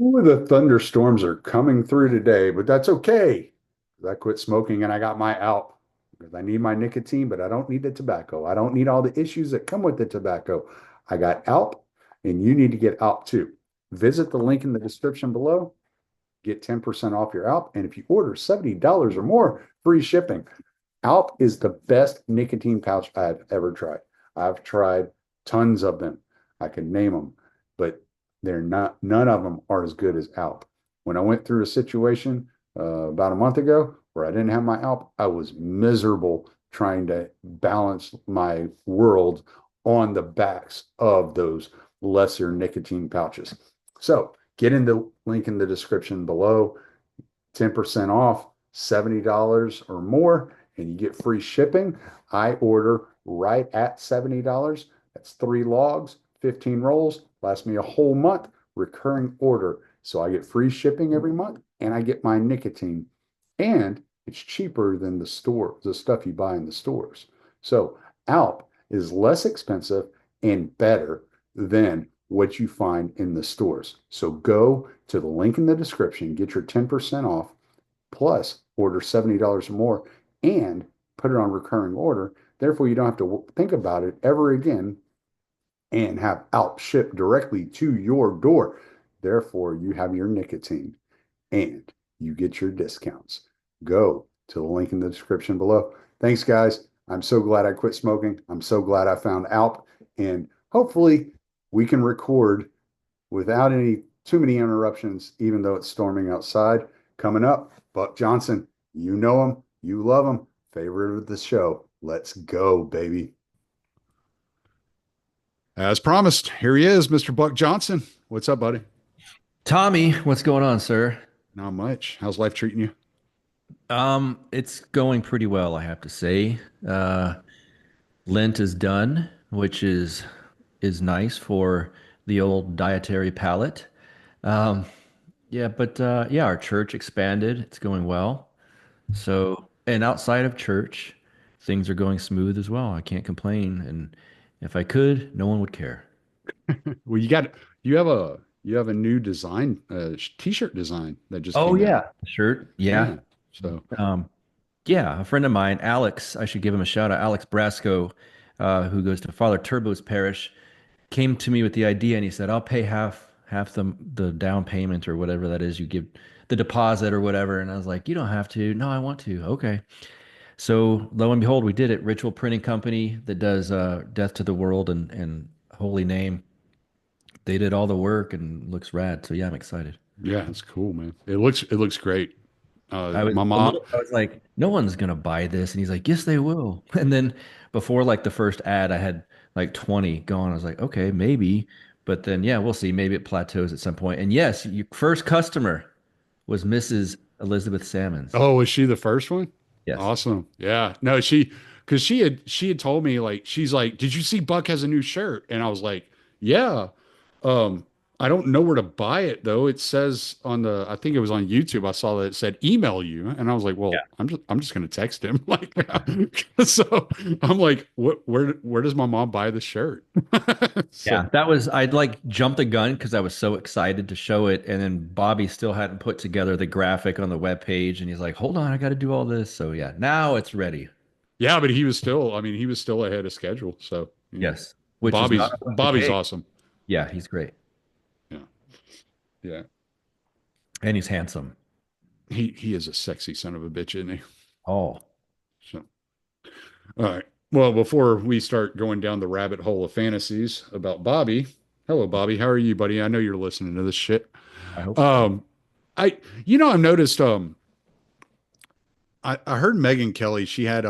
Ooh, the thunderstorms are coming through today, but that's okay. I quit smoking and I got my Alp because I need my nicotine, but I don't need the tobacco. I don't need all the issues that come with the tobacco. I got Alp, and you need to get Alp too. Visit the link in the description below, get 10% off your Alp, and if you order $70 or more, free shipping. Alp is the best nicotine pouch I've ever tried. I've tried tons of them. I can name them, but they're not, none of them are as good as Alp. When I went through a situation about a month ago where I didn't have my Alp, I was miserable trying to balance my world on the backs of those lesser nicotine pouches. So get in the link in the description below, 10% off, $70 or more, and you get free shipping. I order right at $70. That's 3 logs, 15 rolls, lasts me a whole month, recurring order. So I get free shipping every month and I get my nicotine. And it's cheaper than the stuff you buy in the stores. So Alp is less expensive and better than what you find in the stores. So go to the link in the description, get your 10% off, plus order $70 or more and put it on recurring order. Therefore, you don't have to think about it ever again and have Alp shipped directly to your door. Therefore, you have your nicotine and you get your discounts. Go to the link in the description below. Thanks, guys. I'm so glad I quit smoking. I'm so glad I found Alp, and hopefully we can record without any too many interruptions, even though it's storming outside. Coming up, Buck Johnson. You know him, you love him, favorite of the show. Let's go, baby. As promised, here he is, Mr. Buck Johnson. What's up, buddy? Tommy, what's going on, sir? Not much. How's life treating you? It's going pretty well, I have to say. Uh, Lent is done, which is nice for the old dietary palate. Um, yeah, but yeah, our church expanded. It's going well. So, and outside of church, things are going smooth as well. I can't complain, and if I could, no one would care. Well, you have a new design, t-shirt design that just Oh came out. yeah, shirt. Yeah. Yeah. So Um, Yeah, a friend of mine, Alex, I should give him a shout out. Alex Brasco, who goes to Father Turbo's parish, came to me with the idea, and he said, "I'll pay half the down payment or whatever that is you give the deposit or whatever." And I was like, "You don't have to." "No, I want to." "Okay." So lo and behold, we did it. Ritual Printing Company that does Death to the World and Holy Name. They did all the work and looks rad. So yeah, I'm excited. yeah, it's cool, man. It looks great. I was My a mom. little, I was like, no one's gonna buy this. And he's like, yes, they will. And then before like the first ad, I had like 20 going. I was like, okay, maybe. But then yeah, we'll see. Maybe it plateaus at some point. And yes, your first customer was Mrs. Elizabeth Salmons. Oh, was she the first one? Yes. Awesome. Yeah. No, because she had told me, like, she's like, did you see Buck has a new shirt? And I was like, yeah. Um, I don't know where to buy it though. It says on the, I think it was on YouTube. I saw that it said email you, and I was like, well, I'm just gonna text him. Like, so I'm like, where does my mom buy the shirt? So Yeah, that was I'd like jumped the gun because I was so excited to show it, and then Bobby still hadn't put together the graphic on the web page, and he's like, "Hold on, I got to do all this." So yeah, now it's ready. yeah, but he was still ahead of schedule. So Yes, which is Bobby's not always the Bobby's case. awesome. Yeah, he's great, Yeah. Yeah. and he's handsome. He is a sexy son of a bitch, isn't he? Oh, So, all right. Well, before we start going down the rabbit hole of fantasies about Bobby, hello, Bobby. How are you, buddy? I know you're listening to this shit. I hope so. Um, I've noticed, I heard Megan Kelly, she had,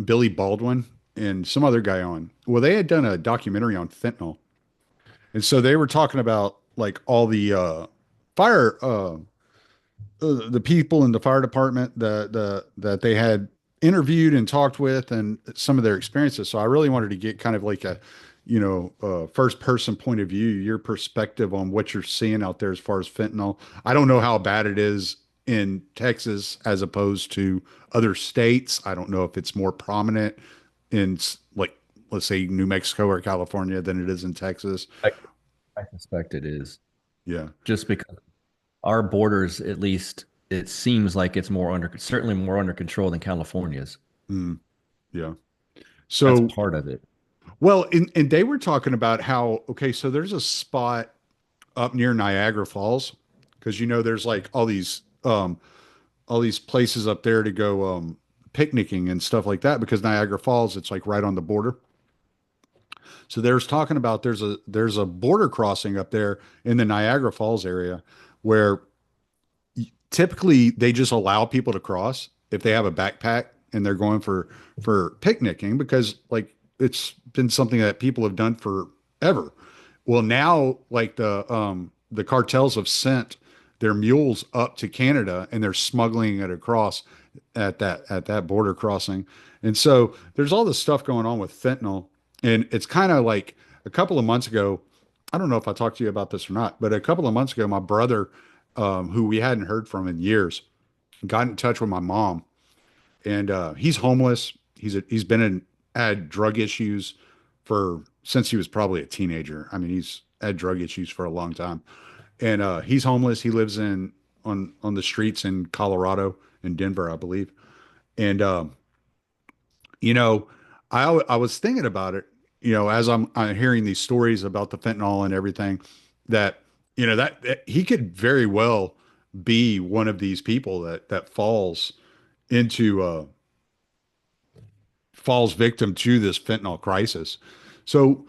Billy Baldwin and some other guy on. Well, they had done a documentary on fentanyl. And so they were talking about like all the, fire, the people in the fire department that they had interviewed and talked with and some of their experiences. So I really wanted to get kind of like a, first person point of view, your perspective on what you're seeing out there as far as fentanyl. I don't know how bad it is in Texas as opposed to other states. I don't know if it's more prominent in like, let's say New Mexico or California than it is in Texas. I, I suspect it is Yeah. just because. our borders, at least, it seems like it's more under, certainly more under control than California's. Mm, yeah. That's So, part of it. well, and they were talking about how, okay, so there's a spot up near Niagara Falls because there's like all these places up there to go picnicking and stuff like that because Niagara Falls, it's like right on the border. So there's talking about there's a border crossing up there in the Niagara Falls area where typically they just allow people to cross if they have a backpack and they're going for picnicking because like it's been something that people have done forever. Well, now like the cartels have sent their mules up to Canada and they're smuggling it across at that border crossing. And so there's all this stuff going on with fentanyl and it's kind of like a couple of months ago, I don't know if I talked to you about this or not, but a couple of months ago my brother who we hadn't heard from in years, got in touch with my mom, and he's homeless. He's been in had drug issues for since he was probably a teenager. I mean, he's had drug issues for a long time, and he's homeless. He lives in on the streets in Colorado, in Denver, I believe. And you know, I was thinking about it. As I'm hearing these stories about the fentanyl and everything, that that he could very well be one of these people that into falls victim to this fentanyl crisis. So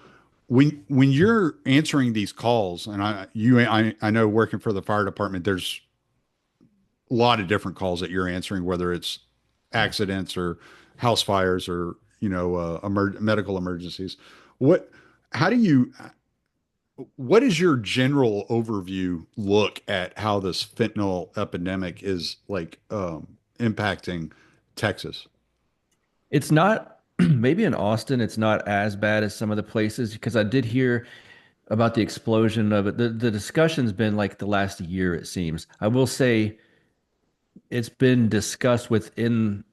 when you're answering these calls, and I know working for the fire department, there's a lot of different calls that you're answering, whether it's accidents or house fires or medical emergencies. What how do you what is your general overview look at how this fentanyl epidemic is like impacting Texas? It's not, maybe in Austin, it's not as bad as some of the places because I did hear about the explosion of it. The discussion's been like the last year, it seems. I will say it's been discussed within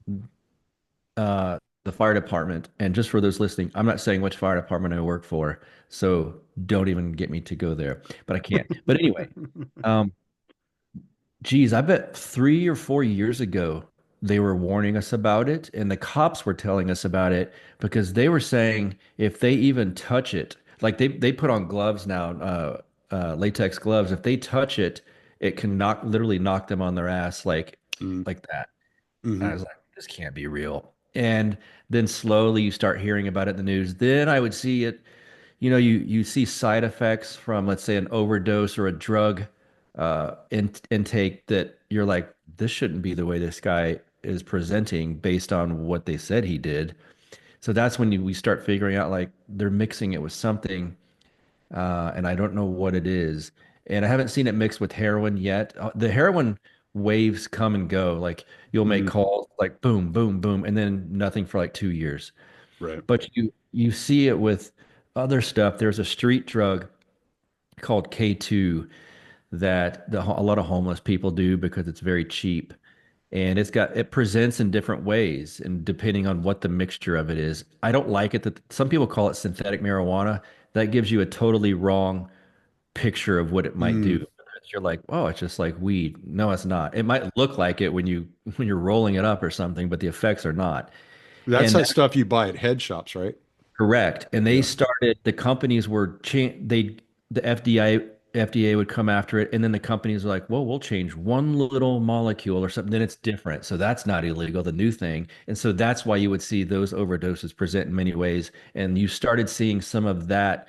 the fire department. And just for those listening, I'm not saying which fire department I work for, so don't even get me to go there, but I can't. But anyway, um, geez, I bet 3 or 4 years ago they were warning us about it, and the cops were telling us about it because they were saying if they even touch it, like they put on gloves now, latex gloves. If they touch it, it can literally knock them on their ass like that. And I Mm-hmm. was like, this can't be real. And then slowly you start hearing about it in the news. Then I would see it, you see side effects from, let's say, an overdose or a drug intake that you're like, this shouldn't be the way this guy is presenting based on what they said he did. So that's when we start figuring out like they're mixing it with something, and I don't know what it is. And I haven't seen it mixed with heroin yet. The heroin waves come and go. Like you'll make Mm-hmm. calls like boom, boom, boom, and then nothing for like 2 years. Right. But you see it with other stuff. There's a street drug called K2 that a lot of homeless people do because it's very cheap. And it presents in different ways and depending on what the mixture of it is. I don't like it that some people call it synthetic marijuana. That gives you a totally wrong picture of what it might Mm. do. You're like, oh, it's just like weed. No, it's not. It might look like it when you're rolling it up or something, but the effects are not. That's And that stuff you buy at head shops, right? correct. And they Yeah. started, the companies were the FDA would come after it. And then the companies were like, well, we'll change one little molecule or something. Then it's different. So that's not illegal, the new thing. And so that's why you would see those overdoses present in many ways. And you started seeing some of that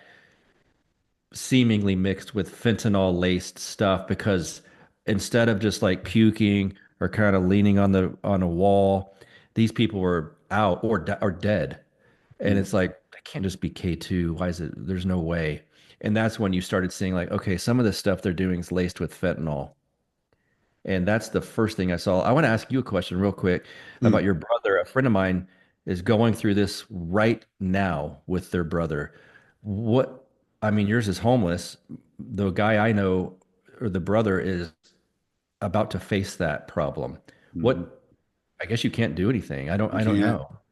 seemingly mixed with fentanyl laced stuff because instead of just like puking or kind of leaning on a wall, these people were out or dead. And Mm. it's like, that can't just be K2. Why is it? There's no way. And that's when you started seeing like, okay, some of the stuff they're doing is laced with fentanyl. And that's the first thing I saw. I want to ask you a question real quick Mm. about your brother. A friend of mine is going through this right now with their brother. What, I mean, yours is homeless. The guy I know, or the brother, is about to face that problem. Mm-hmm. What, I guess you can't do anything. You I don't can't.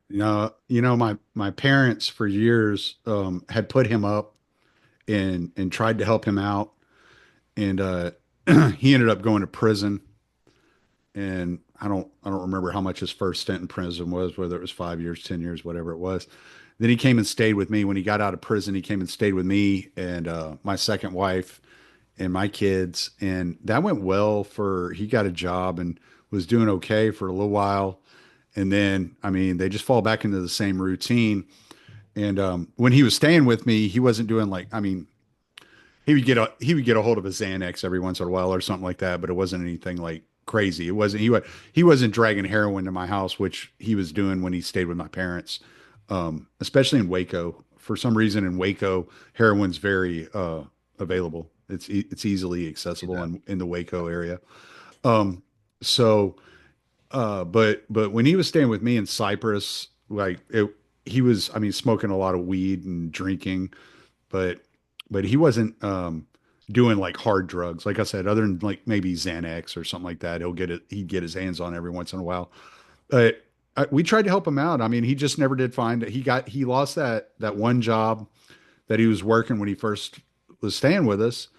know. My parents for years had put him up and tried to help him out, and he ended up going to prison, and I don't remember how much his first stint in prison was, whether it was 5 years, 10 years, whatever it was. Then he came and stayed with me when he got out of prison. He came and stayed with me and my second wife and my kids, and that went well for. He got a job and was doing okay for a little while, and then I mean they just fall back into the same routine. And when he was staying with me, he wasn't doing like I mean he would get a hold of a Xanax every once in a while or something like that, but it wasn't anything like crazy. It wasn't he wasn't dragging heroin to my house, which he was doing when he stayed with my parents, especially in Waco. For some reason, in Waco, heroin's very available. It's easily accessible Yeah. in the Waco area. Um, so, but when he was staying with me in Cyprus, he was, I mean, smoking a lot of weed and drinking, but he wasn't doing like hard drugs. Like I said, other than like maybe Xanax or something like that, he'd get his hands on every once in a while. But we tried to help him out. I mean, he just never did find it. He lost that one job that he was working when he first was staying with us.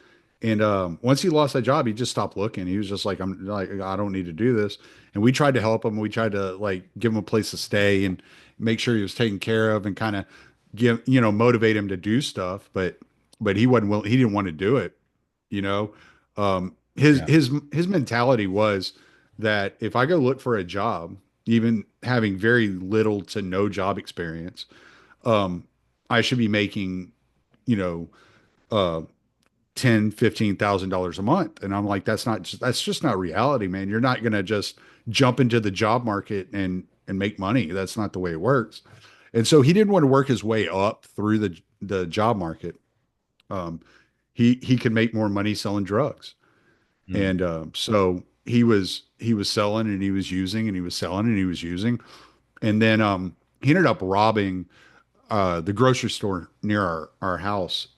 And once he lost that job, he just stopped looking. He was just like, I'm like, I don't need to do this. And we tried to help him. We tried to like give him a place to stay and make sure he was taken care of and kind of motivate him to do stuff. But he wasn't he didn't want to do it. You know, Yeah. his mentality was that if I go look for a job, even having very little to no job experience, um, I should be making, you know, uh, 10, $15,000 a month. And I'm like, that's just not reality, man. You're not gonna just jump into the job market and make money. That's not the way it works. And so he didn't want to work his way up through the job market. Um, he could make more money selling drugs. Mm. And so he was selling and he was using and he was selling and he was using. And then he ended up robbing the grocery store near our house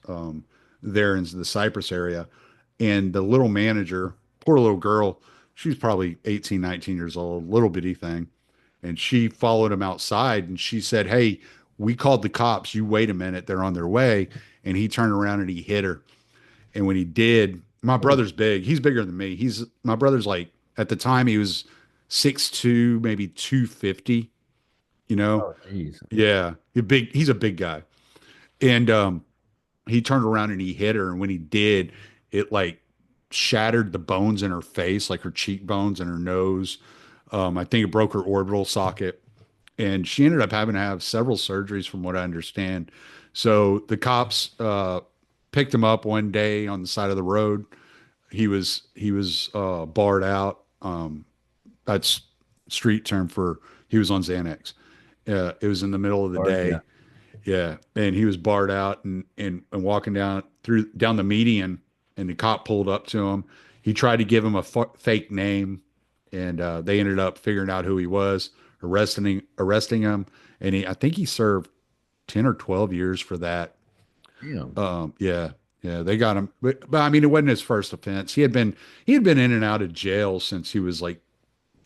there in the Cypress area. And the little manager, poor little girl, she was probably 18, 19 years old, little bitty thing. And she followed him outside and she said, "Hey, we called the cops. You wait a minute. They're on their way." And he turned around and he hit her. And when he did, my Oh, brother's big. He's bigger than me. My brother's like at the time he was 6'2", maybe 250, you know. oh, geez. Yeah. He's a big guy. And he turned around and he hit her. And when he did, it like shattered the bones in her face, like her cheekbones and her nose. I think it broke her orbital socket. And she ended up having to have several surgeries, from what I understand. So the cops picked him up one day on the side of the road. He was barred out. That's street term for he was on Xanax. It was in the middle of the Hard, yeah. day. Yeah, and he was barred out and walking down the median, and the cop pulled up to him. He tried to give him a fake name, and they ended up figuring out who he was, arresting him, and I think he served 10 or 12 years for that. Damn. Yeah, yeah, they got him, but I mean, it wasn't his first offense. He had been in and out of jail since he was like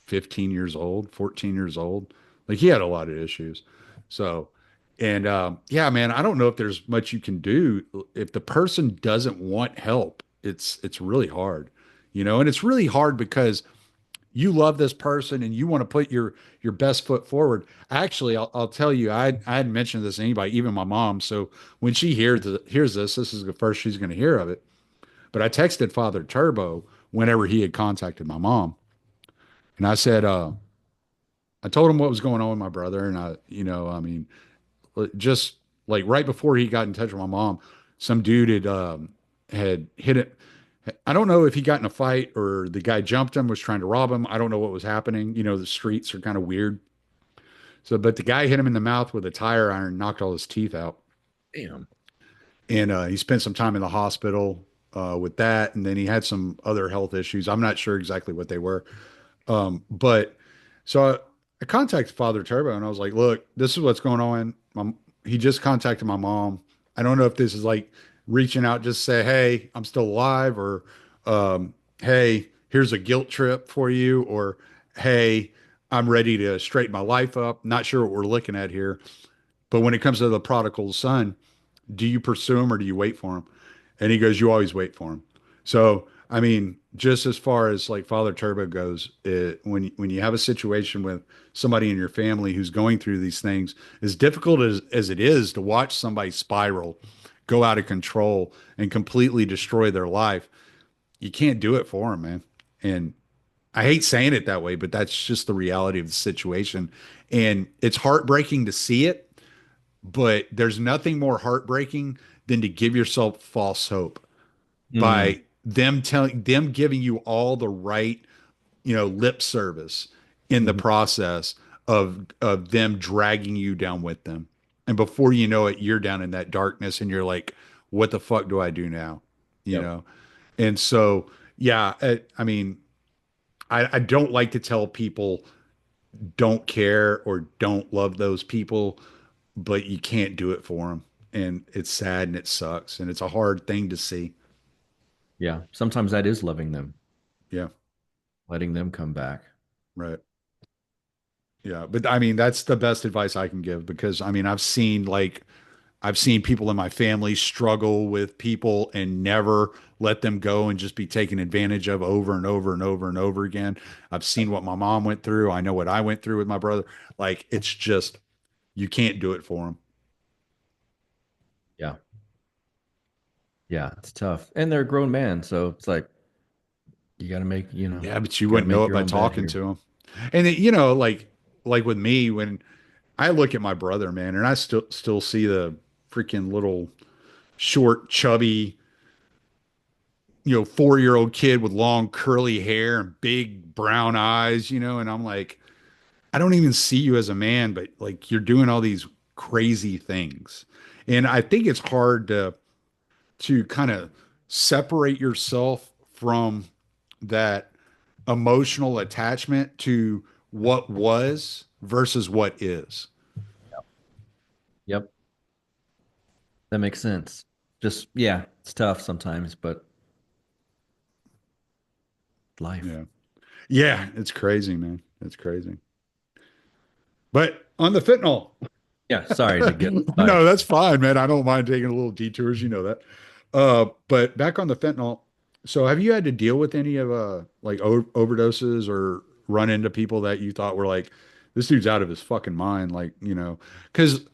15 years old, 14 years old. Like he had a lot of issues. So, and yeah, man, I don't know if there's much you can do if the person doesn't want help. It's really hard, and it's really hard because you love this person and you want to put your best foot forward. Actually, I'll tell you, I hadn't mentioned this to anybody, even my mom. So when she hears this is the first she's going to hear of it. But I texted Father Turbo whenever he had contacted my mom, and I said, I told him what was going on with my brother, and I mean, just like right before he got in touch with my mom, some dude had hit it. I don't know if he got in a fight or the guy jumped him, was trying to rob him. I don't know what was happening. The streets are kind of weird. So, but the guy hit him in the mouth with a tire iron, knocked all his teeth out, Damn. and he spent some time in the hospital with that, and then he had some other health issues. I'm not sure exactly what they were. But so I contacted Father Turbo and I was like, look, this is what's going on. He just contacted my mom. I don't know if this is like reaching out, just say, hey, I'm still alive, or hey, here's a guilt trip for you, or hey, I'm ready to straighten my life up. Not sure what we're looking at here. But when it comes to the prodigal son, do you pursue him or do you wait for him? And he goes, you always wait for him. So, I mean, just as far as like Father Turbo goes, when you have a situation with somebody in your family who's going through these things, as difficult as it is to watch somebody spiral, go out of control, and completely destroy their life, you can't do it for them, man. And I hate saying it that way, but that's just the reality of the situation. And it's heartbreaking to see it, but there's nothing more heartbreaking than to give yourself false hope Mm, by them giving you all the right, lip service in the mhm. process of them dragging you down with them. And before you know it, you're down in that darkness and you're like, what the fuck do I do now? You Yep. know? And so, yeah, I mean, I don't like to tell people don't care or don't love those people, but you can't do it for them. And it's sad and it sucks. And it's a hard thing to see. Yeah. Sometimes that is loving them, Yeah. letting them come back. Right. Yeah, but I mean that's the best advice I can give because I mean I've seen people in my family struggle with people and never let them go and just be taken advantage of over and over and over and over again. I've seen what my mom went through. I know what I went through with my brother. Like it's just you can't do it for them. Yeah. Yeah. It's tough. And they're a grown man. So it's like, you got to make, Yeah, but you got to wouldn't know make it your by own bed talking here. to them. And like with me when I look at my brother, man, and I still see the freaking little short, chubby 4-year-old kid with long curly hair and big brown eyes, and I'm like, I don't even see you as a man, but like you're doing all these crazy things. And I think it's hard to kind of separate yourself from that emotional attachment to what was versus what is. Yep. That makes sense. Just, yeah, it's tough sometimes, but life. Yeah. Yeah, it's crazy, man. It's crazy. But on the fentanyl, Yeah. Sorry to get no, life. that's fine, man. I don't mind taking a little detours, you know that. But back on the fentanyl. So have you had to deal with any of like overdoses or run into people that you thought were like, this dude's out of his fucking mind, like, because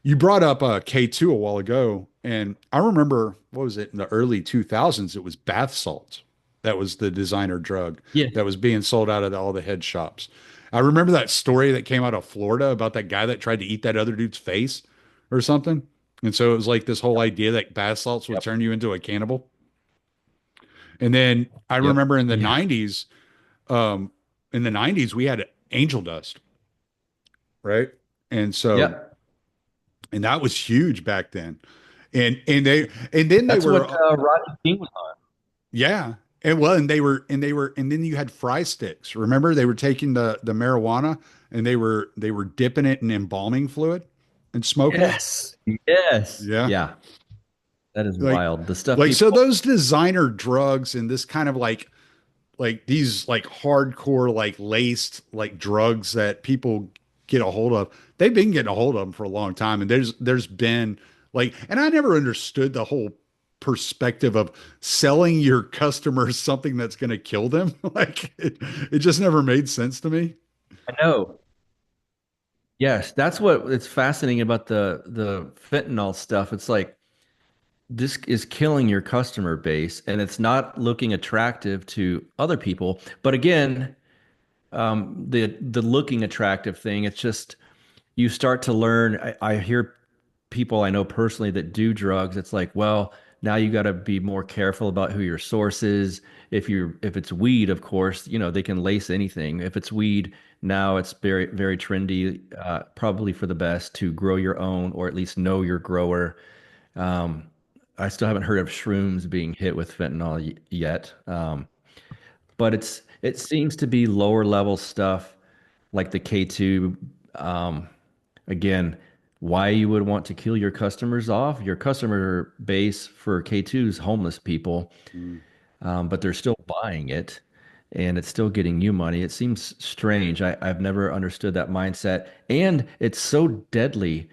you brought up K2 a while ago, and I remember what was it in the early 2000s? It was bath salts. That was the designer drug Yes. that was being sold out of all the head shops. I remember that story that came out of Florida about that guy that tried to eat that other dude's face or something. And so it was like this whole idea that bath salts would Yep. turn you into a cannibal. And then I Yep. remember Yeah. um, in the 90s, we had angel dust, right? And so, Yep. and that was huge back then. And then they That's were what Rodney King was on. yeah. And well, and then you had fry sticks. Remember they were taking the marijuana and they were dipping it in embalming fluid and smoking it. Yes. Yes. Yeah. Yeah. That is Like wild. The stuff like people, so those designer drugs and this kind of like these like hardcore like laced like drugs that people get a hold of. They've been getting a hold of them for a long time, and there's been like, and I never understood the whole perspective of selling your customers something that's going to kill them. Like it just never made sense to me. I know. Yes, that's what it's fascinating about the fentanyl stuff. It's like this is killing your customer base and it's not looking attractive to other people. But again, the looking attractive thing, it's just you start to learn. I hear people I know personally that do drugs. It's like, well, now you got to be more careful about who your source is. If it's weed, of course, they can lace anything. If it's weed, now it's very very trendy, probably for the best to grow your own or at least know your grower. Um, I still haven't heard of shrooms being hit with fentanyl yet. But it seems to be lower level stuff like the K2. Um, Again, why you would want to kill your customers off? Your customer base for K2 is homeless people, Mm, but they're still buying it and it's still getting you money. It seems strange. I've never understood that mindset. And it's so deadly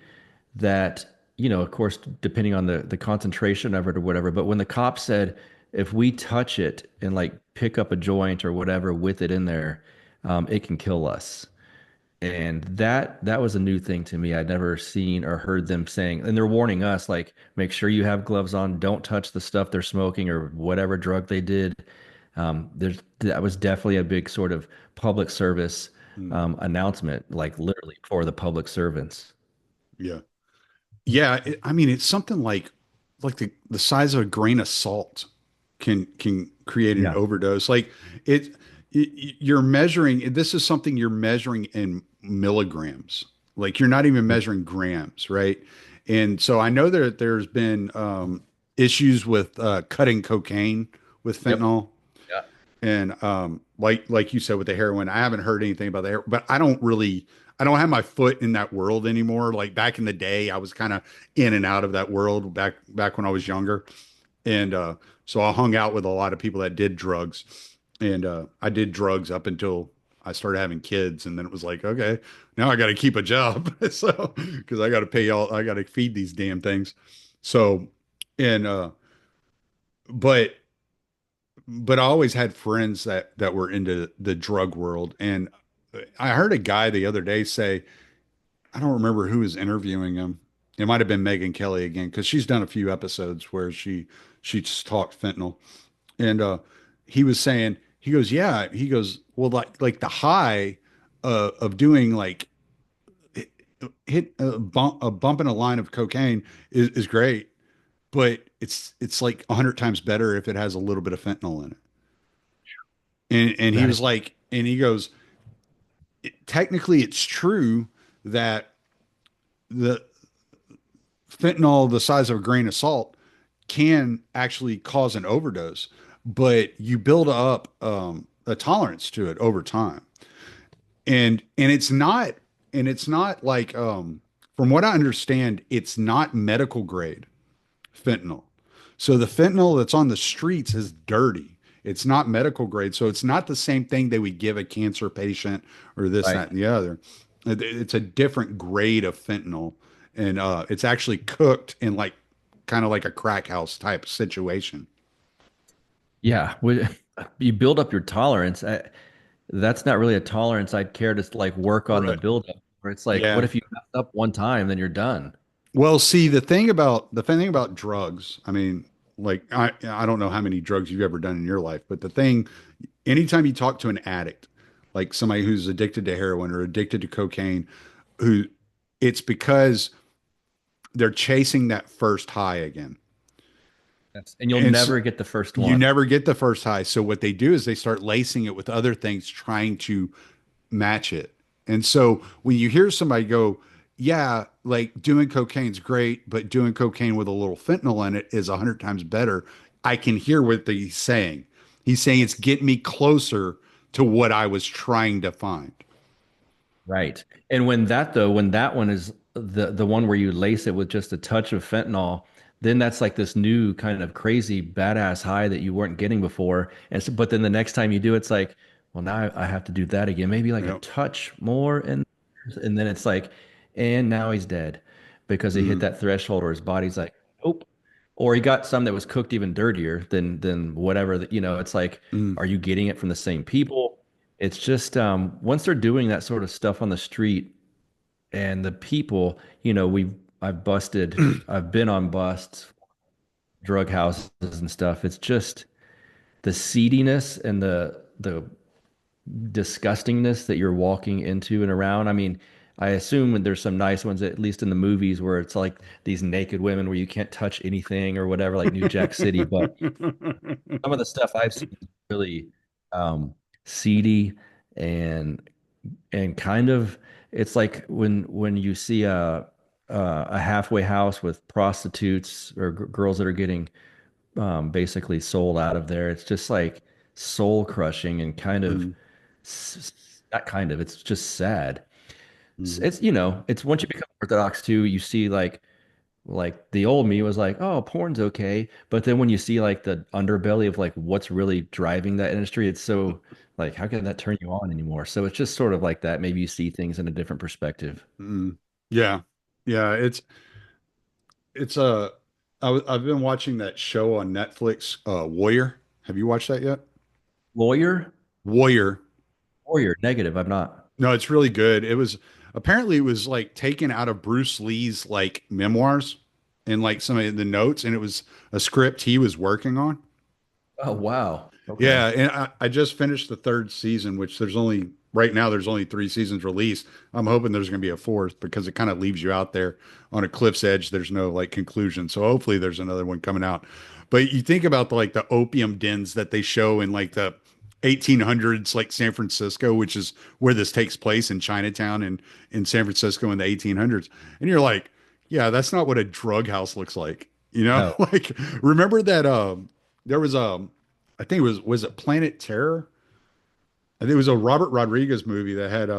that, of course, depending on the concentration of it or whatever, but when the cop said, if we touch it and like pick up a joint or whatever with it in there, it can kill us. And that was a new thing to me. I'd never seen or heard them saying, and they're warning us like, make sure you have gloves on, don't touch the stuff they're smoking or whatever drug they did. That was definitely a big sort of public service Mm, announcement, like literally for the public servants. yeah. Yeah, I mean, it's something like the size of a grain of salt can create an Yeah. overdose. Like you're measuring. This is something you're measuring in milligrams. Like you're not even measuring grams, right? And so I know that there's been issues with cutting cocaine with Yep. fentanyl. Yeah. And like you said with the heroin, I haven't heard anything about the heroin, but I don't have my foot in that world anymore. Like back in the day, I was kind of in and out of that world back when I was younger. And so I hung out with a lot of people that did drugs. And I did drugs up until I started having kids. And then it was like, okay, now I got to keep a job. So, because I got to I got to feed these damn things. So, and, but I always had friends that were into the drug world, and I heard a guy the other day say, I don't remember who was interviewing him. It might have been Megan Kelly again because she's done a few episodes where she just talked fentanyl, and he was saying he goes, yeah, he goes, well, like the high of doing like hit a bump in a line of cocaine is great, but it's like 100 times better if it has a little bit of fentanyl in it. And he That was is, like, and he goes, technically, it's true that the fentanyl, the size of a grain of salt, can actually cause an overdose, but you build up a tolerance to it over time. And it's not like from what I understand, it's not medical grade fentanyl. So the fentanyl that's on the streets is dirty. It's not medical grade. So it's not the same thing they would give a cancer patient or this, right. that, and the other. It's a different grade of fentanyl. And it's actually cooked in like kind of like a crack house type situation. Yeah. You build up your tolerance. That's not really a tolerance I'd care to like work on the Right. buildup. Where it's like, what Yeah. if you mess up one time, then you're done. Well, see, the thing about drugs, I mean, like I don't know how many drugs you've ever done in your life, but the thing, anytime you talk to an addict, like somebody who's addicted to heroin or addicted to cocaine, who it's because they're chasing that first high again. Yes. And you'll And so never get the first you one. never get the first high. So what they do is they start lacing it with other things, trying to match it. And so when you hear somebody go, yeah, like doing cocaine's great, but doing cocaine with a little fentanyl in it is 100 times better. I can hear what he's saying. He's saying it's getting me closer to what I was trying to find. Right. And when that one is the one where you lace it with just a touch of fentanyl, then that's like this new kind of crazy badass high that you weren't getting before. And so, but then the next time you do, it's like, well, now I have to do that again. Maybe like a Yep. touch more, and then it's like, and now he's dead because he hit Mm, that threshold, or his body's like, nope. Or he got some that was cooked even dirtier than whatever that, it's like, mm, are you getting it from the same people? It's just once they're doing that sort of stuff on the street and the people, I've been on busts, drug houses and stuff. It's just the seediness and the disgustingness that you're walking into and around. I mean, I assume there's some nice ones, at least in the movies, where it's like these naked women where you can't touch anything or whatever, like New Jack City. But some of the stuff I've seen is really seedy and kind of it's like when you see a halfway house with prostitutes or girls that are getting basically sold out of there. It's just like soul crushing and kind of mm, not kind of. It's just sad. mm. It's once you become Orthodox too, you see like the old me was like, oh, porn's okay. But then when you see like the underbelly of like what's really driving that industry, it's so like, how can that turn you on anymore? So it's just sort of like that. Maybe you see things in a different perspective. Mm. Yeah. Yeah. It's I've been watching that show on Netflix, Warrior. Have you watched that yet? Lawyer? Warrior. Warrior, negative. I'm not. No, it's really good. It was apparently it was like taken out of Bruce Lee's like memoirs and like some of the notes, and it was a script he was working on. Oh, wow. Okay. Yeah, and I just finished the third season, which there's only right now there's only three seasons released. I'm hoping there's going to be a fourth because it kind of leaves you out there on a cliff's edge. There's no like conclusion. So hopefully there's another one coming out. But you think about the opium dens that they show in like the 1800s, like San Francisco, which is where this takes place in Chinatown and in San Francisco in the 1800s. And you're like, yeah, that's not what a drug house looks like. You know, No. like remember that there was I think was it Planet Terror? I think it was a Robert Rodriguez movie that had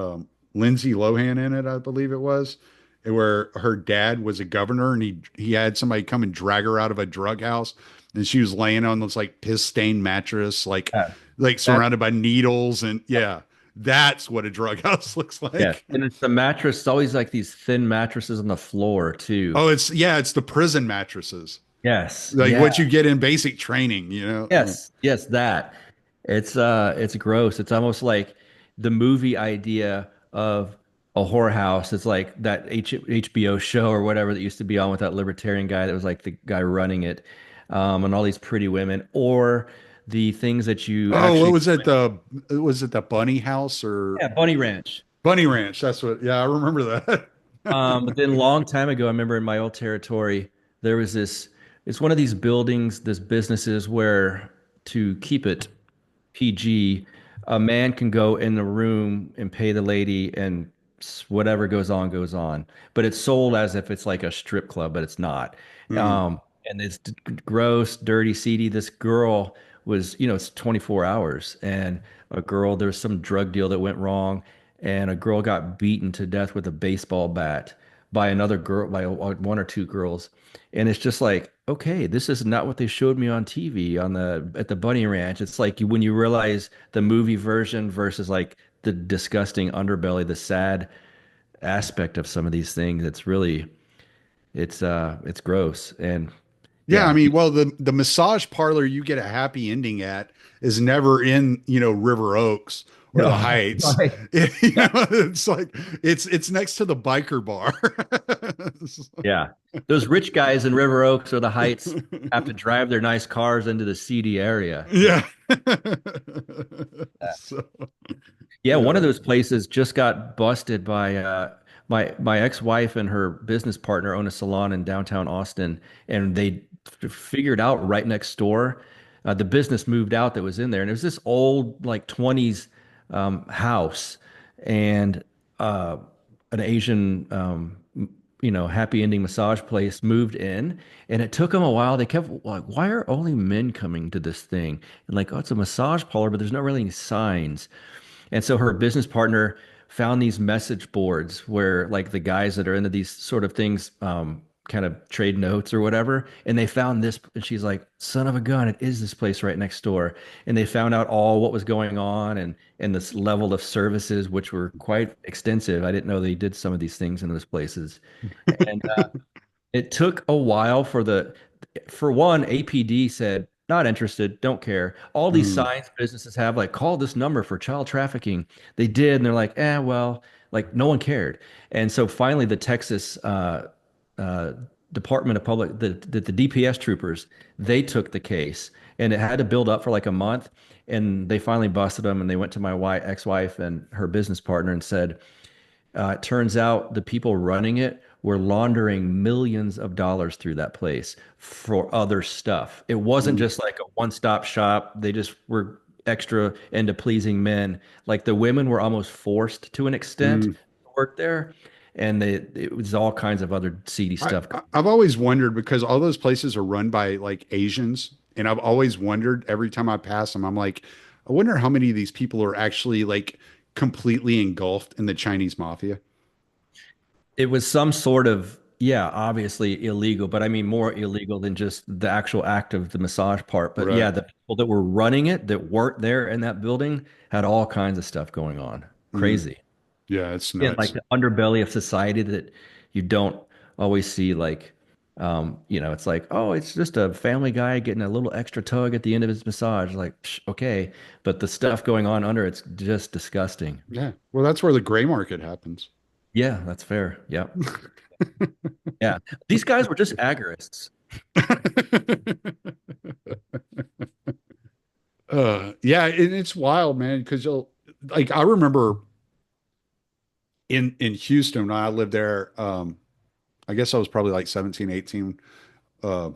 Lindsay Lohan in it, I believe it was, where her dad was a governor and he had somebody come and drag her out of a drug house, and she was laying on this like piss stained mattress, Yeah. like That, surrounded by needles, and yeah, that's what a drug house looks yes. like. And it's the mattress. It's always like these thin mattresses on the floor, too. Oh, it's yeah, it's the prison mattresses, Yes. like Yeah. what you get in basic training, you know? Yeah. Yes. Yes, that. It's gross. It's almost like the movie idea of a whorehouse. It's like that HBO show or whatever that used to be on with that libertarian guy that was like the guy running it, and all these pretty women, or the things that you Oh, what actually, was it? Was it the Bunny House or yeah, Bunny Ranch. Bunny Ranch? That's what. Yeah, I remember that. But then long time ago, I remember in my old territory, there was this, it's one of these buildings, this businesses where to keep it PG, a man can go in the room and pay the lady and whatever goes on, goes on. But it's sold as if it's like a strip club, but it's not. Hmm. And it's gross, dirty, seedy. This girl was, it's 24 hours. And there was some drug deal that went wrong. And a girl got beaten to death with a baseball bat by another girl, by one or two girls. And it's just like, okay, this is not what they showed me on TV at the Bunny Ranch. It's like when you realize the movie version versus like the disgusting underbelly, the sad aspect of some of these things. It's gross. And Yeah, I yeah. mean, well, the massage parlor you get a happy ending at is never in, River Oaks or the No, Heights. right. It's like it's next to the biker bar. Yeah. Those rich guys in River Oaks or the Heights have to drive their nice cars into the seedy area. Yeah. So, Yeah, one of yeah. those places just got busted by my ex-wife and her business partner own a salon in downtown Austin, and they figured out right next door. The business moved out that was in there, and it was this old like 20s house, and an Asian happy ending massage place moved in, and it took them a while. They kept like, why are only men coming to this thing? And like, oh, it's a massage parlor, but there's not really any signs. And so her business partner found these message boards where like the guys that are into these sort of things kind of trade notes or whatever. And they found this, and she's like, son of a gun, it is this place right next door. And they found out all what was going on and this level of services, which were quite extensive. I didn't know they did some of these things in those places. And it took a while for one, APD said, not interested, don't care. All these Mm, signs businesses have, like, call this number for child trafficking. They did, and they're like, well, like, no one cared. And so finally, the Texas uh, Department of Public, the DPS troopers, they took the case, and it had to build up for like a month. And they finally busted them, and they went to my ex-wife and her business partner and said, it turns out the people running it were laundering millions of dollars through that place for other stuff. It wasn't mm, just like a one-stop shop. They just were extra into pleasing men. Like the women were almost forced to an extent mm. to work there, and it was all kinds of other seedy stuff. I've always wondered because all those places are run by like Asians, and I've always wondered every time I pass them, I'm like, I wonder how many of these people are actually like completely engulfed in the Chinese mafia. It was some sort of, yeah, obviously illegal, but I mean more illegal than just the actual act of the massage part. But Right. yeah, the people that were running it that weren't there in that building had all kinds of stuff going on. Mm. Crazy. Yeah, it's And like nuts. the underbelly of society that you don't always see like It's like, oh, it's just a family guy getting a little extra tug at the end of his massage. Like, psh, okay, but the stuff going on under it's just disgusting. Yeah. Well, that's where the gray market happens. Yeah, that's fair. Yep. Yeah, these guys were just agorists. Yeah, it's wild, man, because you'll like I remember in Houston when I lived there, I guess I was probably like 17, 18. Uh,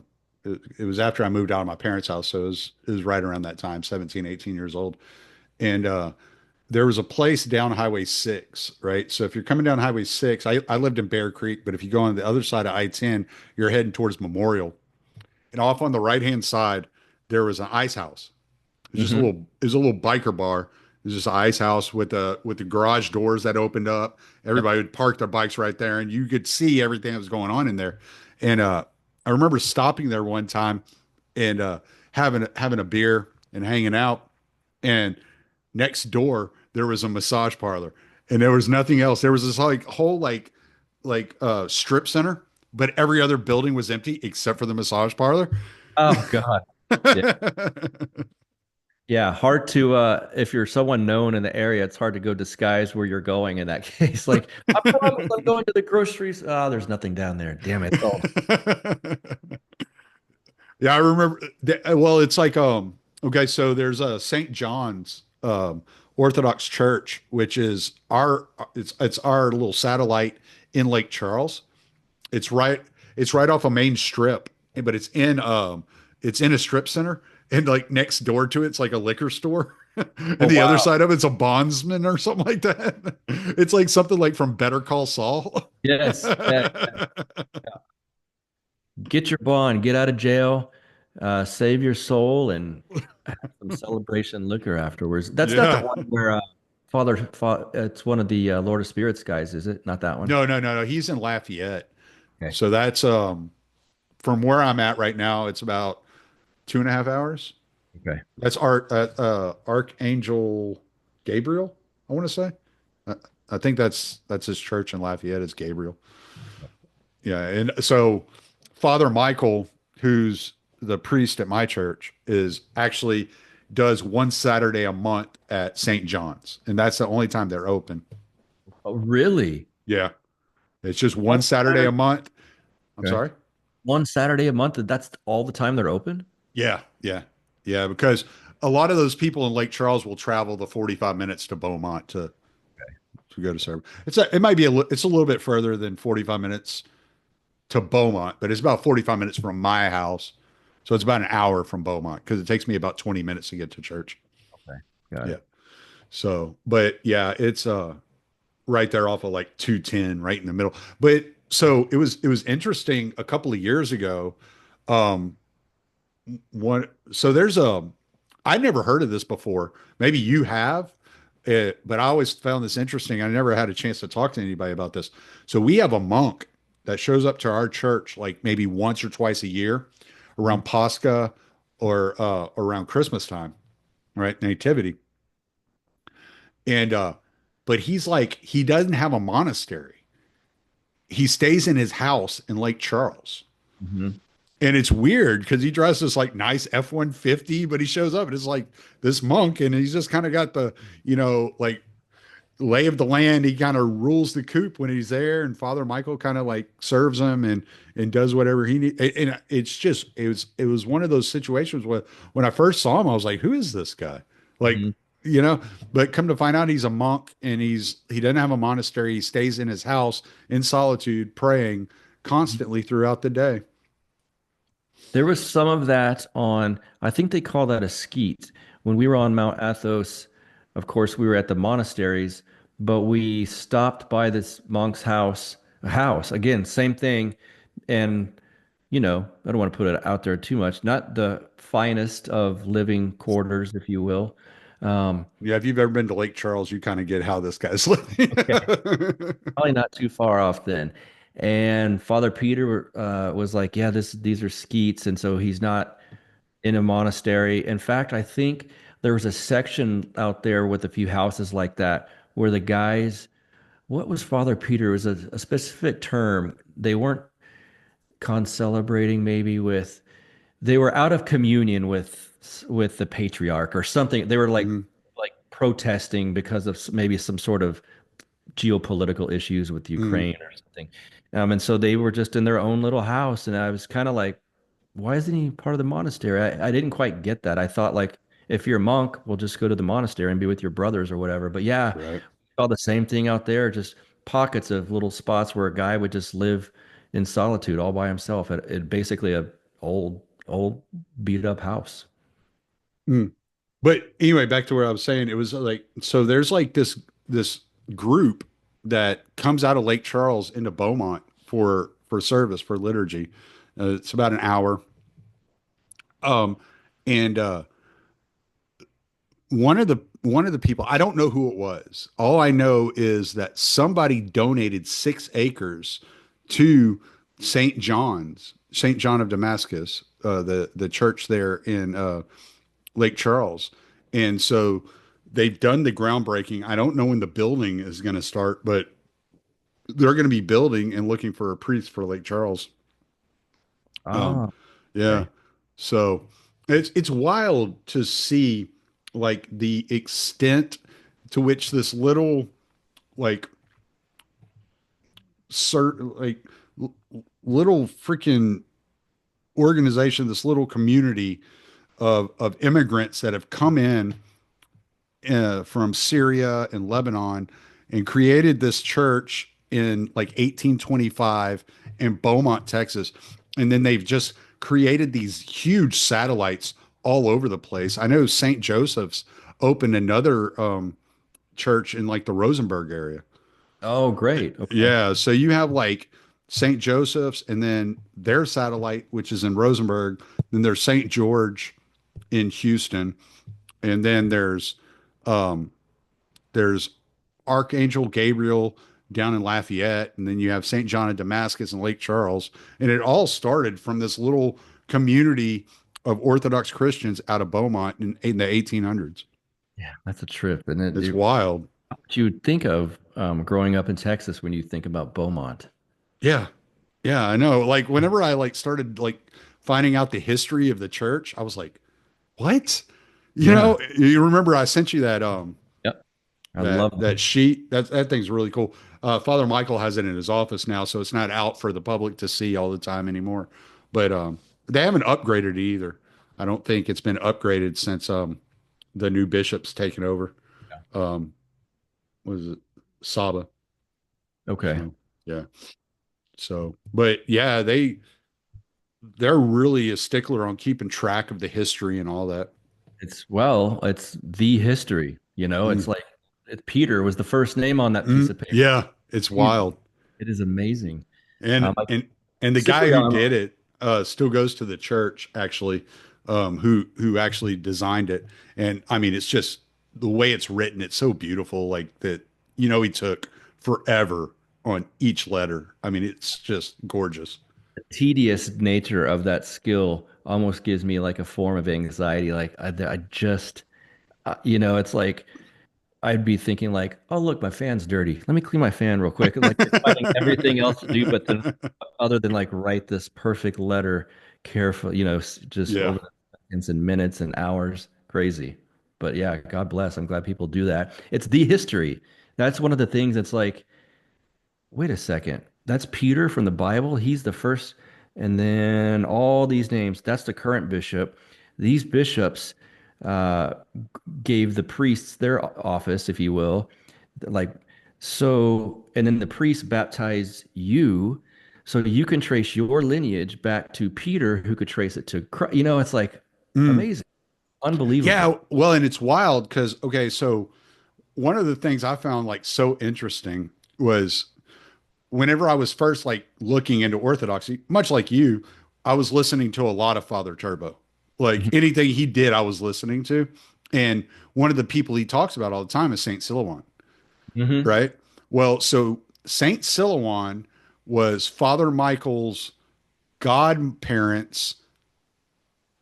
it was after I moved out of my parents' house, so it was right around that time, 17, 18 years old. And there was a place down Highway 6, right? So if you're coming down Highway 6, I lived in Bear Creek, but if you go on the other side of I-10, you're heading towards Memorial. And off on the right-hand side, there was an ice house. Hmm. It was a little biker bar. It was just an ice house with the garage doors that opened up. Yep. Everybody would park their bikes right there, and you could see everything that was going on in there. And I remember stopping there one time and having a beer and hanging out. And next door there was a massage parlor, and there was nothing else. There was this like whole strip center, but every other building was empty except for the massage parlor. Oh God. Yeah. Yeah, hard to if you're someone known in the area, it's hard to go disguise where you're going in that case. Like, I promise I'm going to the groceries. Oh, there's nothing down there. Damn it. Oh, Yeah, I remember. Well, it's like okay, so there's a St. John's Orthodox Church, which is it's our little satellite in Lake Charles. It's right it's right off a main strip, but it's in a strip center, and like next door to it's like a liquor store. oh And the other wow. side of it's a bondsman or something like that. It's like something like from Better Call Saul. Yes. Yeah. Get your bond, get out of jail, save your soul, and have some celebration liquor afterwards. That's not the Yeah. one where it's one of the Lord of Spirits guys, is it? Not that one. No, no, no, no. He's in Lafayette. Okay. So that's from where I'm at right now, it's about 2.5 hours. Okay. That's Archangel Gabriel, I want to say. I, I think that's his church in Lafayette is Gabriel. Yeah, and so Father Michael, who's the priest at my church, is actually does one Saturday a month at St. John's, and that's the only time they're open. Oh, really? Yeah, it's just One one Saturday a Saturday. month. I'm Okay. sorry. One Saturday a month, that's all the time they're open? Yeah, yeah, yeah. Because a lot of those people in Lake Charles will travel the 45 minutes to Beaumont to go to service. It might be it's a little bit further than 45 minutes to Beaumont, but it's about 45 minutes from my house. So it's about an hour from Beaumont because it takes me about 20 minutes to get to church. Okay. Got Yeah. it. So, but yeah, it's right there off of like 210, right in the middle. But so it was interesting a couple of years ago. Um, one so there's a I never heard of this before. Maybe you have, but I always found this interesting. I never had a chance to talk to anybody about this. So we have a monk that shows up to our church like maybe once or twice a year Mhm. around Pascha or around Christmas time, right? Nativity. And but he's like he doesn't have a monastery. He stays in his house in Lake Charles. Mhm. And it's weird because he drives this like nice F-150, but he shows up and it's like this monk, and he's just kind of got the, like lay of the land. He kind of rules the coop when he's there, and Father Michael kind of like serves him and does whatever he needs. And it was one of those situations where when I first saw him, I was like, who is this guy? Like, Mhm. you know, but come to find out he's a monk, and he doesn't have a monastery. He stays in his house in solitude, praying constantly throughout the day. There was some of that on, I think they call that a skeet. When we were on Mount Athos, of course, we were at the monasteries, but we stopped by this monk's house. Again, same thing. And, I don't want to put it out there too much. Not the finest of living quarters, if you will. Um, Yeah, if you've ever been to Lake Charles, you kind of get how this guy's living. okay, probably not too far off then. And Father Peter was like, "Yeah, these are skeets," and so he's not in a monastery. In fact, I think there was a section out there with a few houses like that where the guys, what was Father Peter? It was a specific term. They weren't. concelebrating maybe with they were out of communion with the patriarch or something. They were Hmm. like protesting because of maybe some sort of geopolitical issues with Mm. Ukraine or something. And so they were just in their own little house, and I was kind of like, why isn't he part of the monastery? I didn't quite get that. I thought like if you're a monk, we'll just go to the monastery and be with your brothers or whatever. But yeah, Right. saw the same thing out there, just pockets of little spots where a guy would just live in solitude all by himself at basically a old beat up house. Mm. But anyway, back to where I was saying, it was like, so there's like this group that comes out of Lake Charles into Beaumont for service for liturgy. It's about an hour. Um, and one of the people, I don't know who it was. All I know is that somebody donated 6 acres to St. John of Damascus, the church there in Lake Charles. And so they've done the groundbreaking. I don't know when the building is going to start, but they're going to be building and looking for a priest for Lake Charles. Um, Ah, yeah. okay. So it's wild to see like the extent to which this little like like little freaking organization, this little community of immigrants that have come in from Syria and Lebanon and created this church in like 1825 in Beaumont, Texas. And then they've just created these huge satellites all over the place. I know St. Joseph's opened another church in like the Rosenberg area. Oh, great. Okay. Yeah. So you have like St. Joseph's and then their satellite, which is in Rosenberg. Then there's St. George in Houston. And then there's Archangel Gabriel down in Lafayette, and then you have St. John of Damascus and Lake Charles. And it all started from this little community of Orthodox Christians out of Beaumont in the 1800s. Yeah, that's a trip. And It's wild. what you would think of growing up in Texas when you think about Beaumont. Yeah. Yeah, I know. Like whenever I like started like finding out the history of the church, I was like, what? Yeah. You remember I sent you Yep. I that love that sheet. That thing's really cool. Father Michael has it in his office now, so it's not out for the public to see all the time anymore. But they haven't upgraded it either. I don't think it's been upgraded since the new bishop's taken over. that. Um, was it Saba? Okay. So yeah. So, but yeah, they're really a stickler on keeping track of the history and all that. It's the history, you know, it's Mm, like Peter was the first name on that piece of paper. yeah, it's Huge. wild. It is amazing. And Like and and the guy specifically who on, did it still goes to the church actually, who actually designed it. And I mean, it's just the way it's written. It's so beautiful. Like that, he took forever on each letter. I mean, it's just gorgeous. the tedious nature of that skill almost gives me like a form of anxiety. Like I just, it's like I'd be thinking like, oh look, my fan's dirty. Let me clean my fan real quick. Like you're finding everything else to do, but then other than like write this perfect letter careful, just Yeah. over the seconds and minutes and hours. Crazy. But yeah, God bless. I'm glad people do that. It's the history. That's one of the things that's like, wait a second. That's Peter from the Bible. He's the first. And then all these names, that's the current bishop. These bishops uh, gave the priests their office, if you will. Like, so, and then the priests baptize you. So you can trace your lineage back to Peter, who could trace it to Christ. It's like Mm. amazing, unbelievable. Yeah. Well, and it's wild because, okay, so one of the things I found like so interesting was whenever I was first like looking into Orthodoxy, much like you, I was listening to a lot of Father Turbo. Like anything he did, I was listening to. And one of the people he talks about all the time is Saint Silouan, Hmm. right? Well, so Saint Silouan was Father Michael's godparents,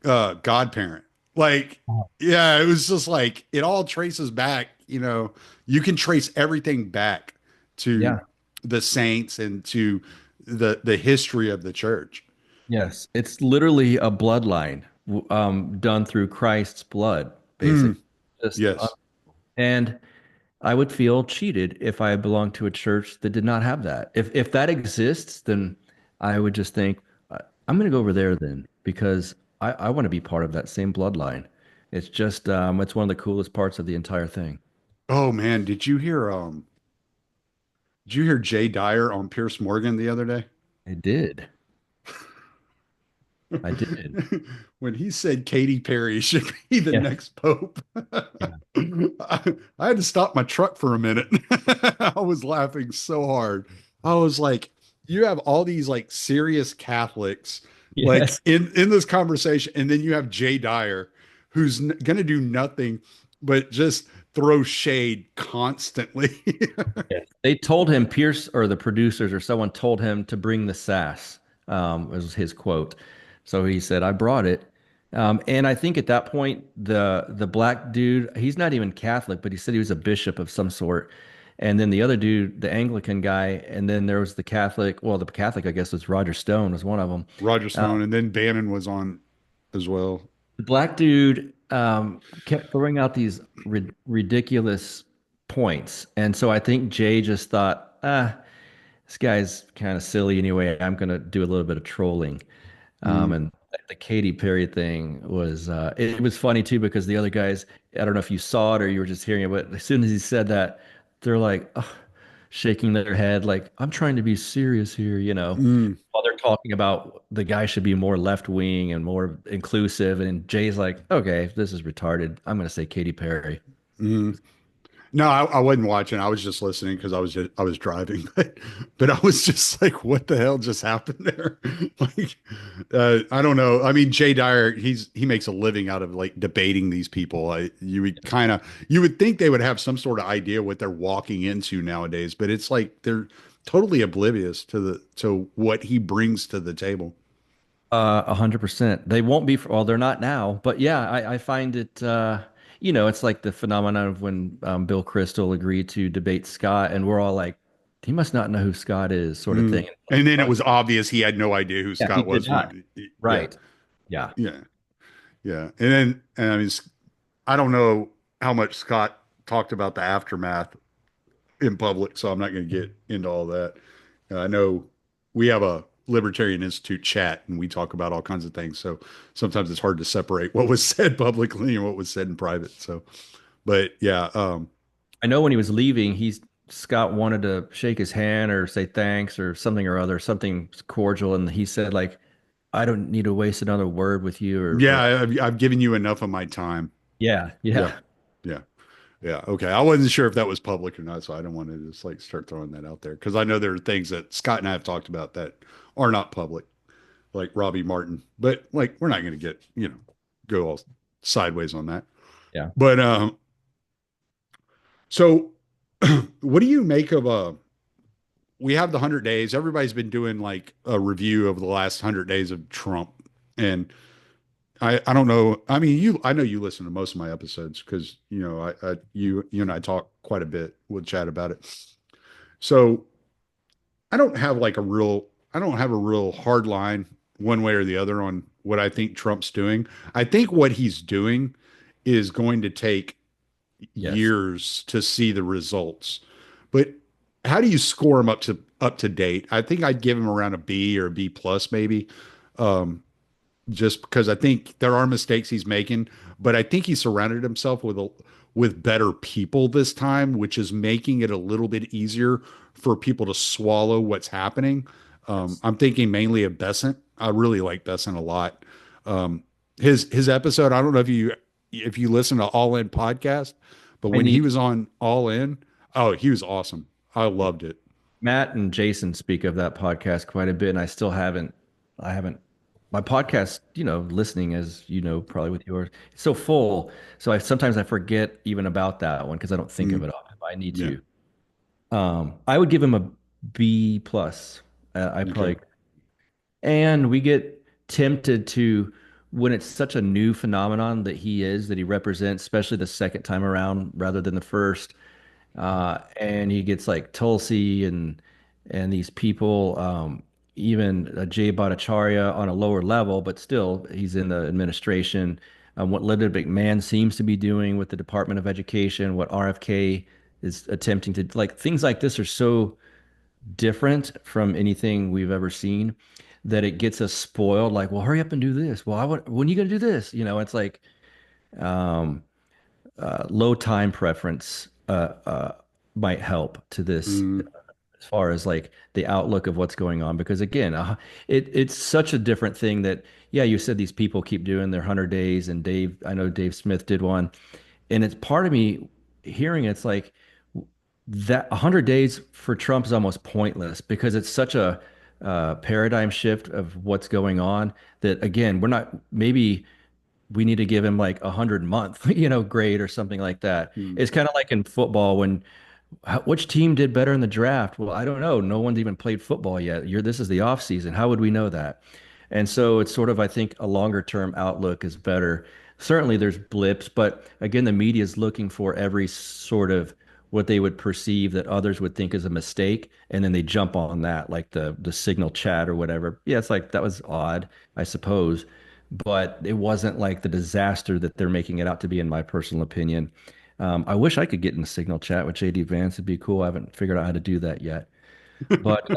godparent. Like, yeah, it was just like it all traces back, you can trace everything back to Yeah. the saints and to the history of the church. Yes, it's literally a bloodline done through Christ's blood, basically. Mm, Just yes. and I would feel cheated if I belonged to a church that did not have that. If that exists, then I would just think I'm going to go over there then because I want to be part of that same bloodline. It's just it's one of the coolest parts of the entire thing. Oh man, did you hear Jay Dyer on Pierce Morgan the other day? I did. I did. When he said Katy Perry should be the Yeah. next pope, Yeah. I had to stop my truck for a minute. I was laughing so hard. I was like, you have all these like serious Catholics like Yes. in this conversation, and then you have Jay Dyer, who's gonna do nothing but just throw shade constantly. Yes. They told him, Pierce or the producers or someone told him to bring the sass, was his quote. So he said, I brought it. And I think at that point, the black dude, he's not even Catholic, but he said he was a bishop of some sort. And then the other dude, the Anglican guy, and then there was the Catholic, well, the Catholic, I guess, was Roger Stone, was one of them. Roger Stone, and then Bannon was on as well. The black dude kept throwing out these ridiculous points. And so I think Jay just thought, this guy's kind of silly anyway. I'm going to do a little bit of trolling. Mm, And the Katy Perry thing was, it was funny too, because the other guys, I don't know if you saw it or you were just hearing it, but as soon as he said that, they're like, "Ugh," shaking their head, like, I'm trying to be serious here, mm, while they're talking about the guy should be more left wing and more inclusive. And Jay's like, okay, this is retarded. I'm going to say Katy Perry. mm. No, I wasn't watching. I was just listening because I was driving, but I was just like, what the hell just happened there? Like, I don't know. I mean, Jay Dyer, he makes a living out of like debating these people. You would think they would have some sort of idea what they're walking into nowadays, but it's like they're totally oblivious to what he brings to the table. 100%. They won't be, well, they're not now, but yeah, I find it, it's like the phenomenon of when Bill Kristol agreed to debate Scott, and we're all like, he must not know who Scott is, sort of Mm. thing. And then it But was obvious he had no idea who yeah, he Scott did was not. when, yeah, Right. Yeah. yeah. Yeah. And I mean, I don't know how much Scott talked about the aftermath in public, so I'm not going to get into all that. I know we have a Libertarian Institute chat and we talk about all kinds of things. So sometimes it's hard to separate what was said publicly and what was said in private. So, but yeah, I know when he was leaving, Scott wanted to shake his hand or say thanks or something or other, something cordial, and he said like, I don't need to waste another word with you yeah, or I've given you enough of my time. yeah, Yeah. yeah. Yeah. Yeah. Okay. I wasn't sure if that was public or not, so I don't want to just like start throwing that out there because I know there are things that Scott and I have talked about that are not public, like Robbie Martin. But like, we're not going to get go all sideways on that. Yeah. But so what do you make of we have the 100 days. Everybody's been doing like a review of the last 100 days of Trump, and I don't know. I mean, I know you listen to most of my episodes because you and I talk quite a bit. We'll chat about it. So I don't have like I don't have a real hard line one way or the other on what I think Trump's doing. I think what he's doing is going to take Yes. years to see the results. But how do you score him up to date? I think I'd give him around a B or a B plus maybe. Um, just because I think there are mistakes he's making, but I think he surrounded himself with better people this time, which is making it a little bit easier for people to swallow what's happening. Yes. I'm thinking mainly of Besant. I really like Besant a lot. Um, his episode, I don't know if you listen to All In podcast, but I when he need was on All In, oh, he was awesome. I to. loved it. Matt and Jason speak of that podcast quite a bit, and I haven't, my podcast, listening as you know, probably with yours, it's so full. So sometimes I forget even about that one because I don't think of Mm, it often. I need yeah. to. I would give him a B plus. I Okay. probably, and we get tempted to, when it's such a new phenomenon that he represents, especially the second time around rather than the first, and he gets like Tulsi and these people. even Jay Bhattacharya on a lower level, but still he's in the administration. What Linda McMahon seems to be doing with the Department of Education, what RFK is attempting to like, things like this are so different from anything we've ever seen that it gets us spoiled. Like, well, hurry up and do this. Well, when are you going to do this? It's like um, low time preference might help to this Mm, as far as like the outlook of what's going on. Because again, it's such a different thing that, yeah, you said these people keep doing their 100 days, and I know Dave Smith did one, and it's part of me hearing it's like that 100 days for Trump is almost pointless because it's such a paradigm shift of what's going on that again, we're not maybe we need to give him like 100 month, grade or something like that. mm. It's kind of like in football when which team did better in the draft? Well, I don't know. No one's even played football yet. This is the off season. How would we know that? And so it's sort of, I think, a longer term outlook is better. Certainly there's blips, but again, the media is looking for every sort of what they would perceive that others would think is a mistake, and then they jump on that, like the signal chat or whatever. Yeah, it's like that was odd, I suppose, but it wasn't like the disaster that they're making it out to be, in my personal opinion. I wish I could get in the signal chat with JD Vance. It'd be cool. I haven't figured out how to do that yet. But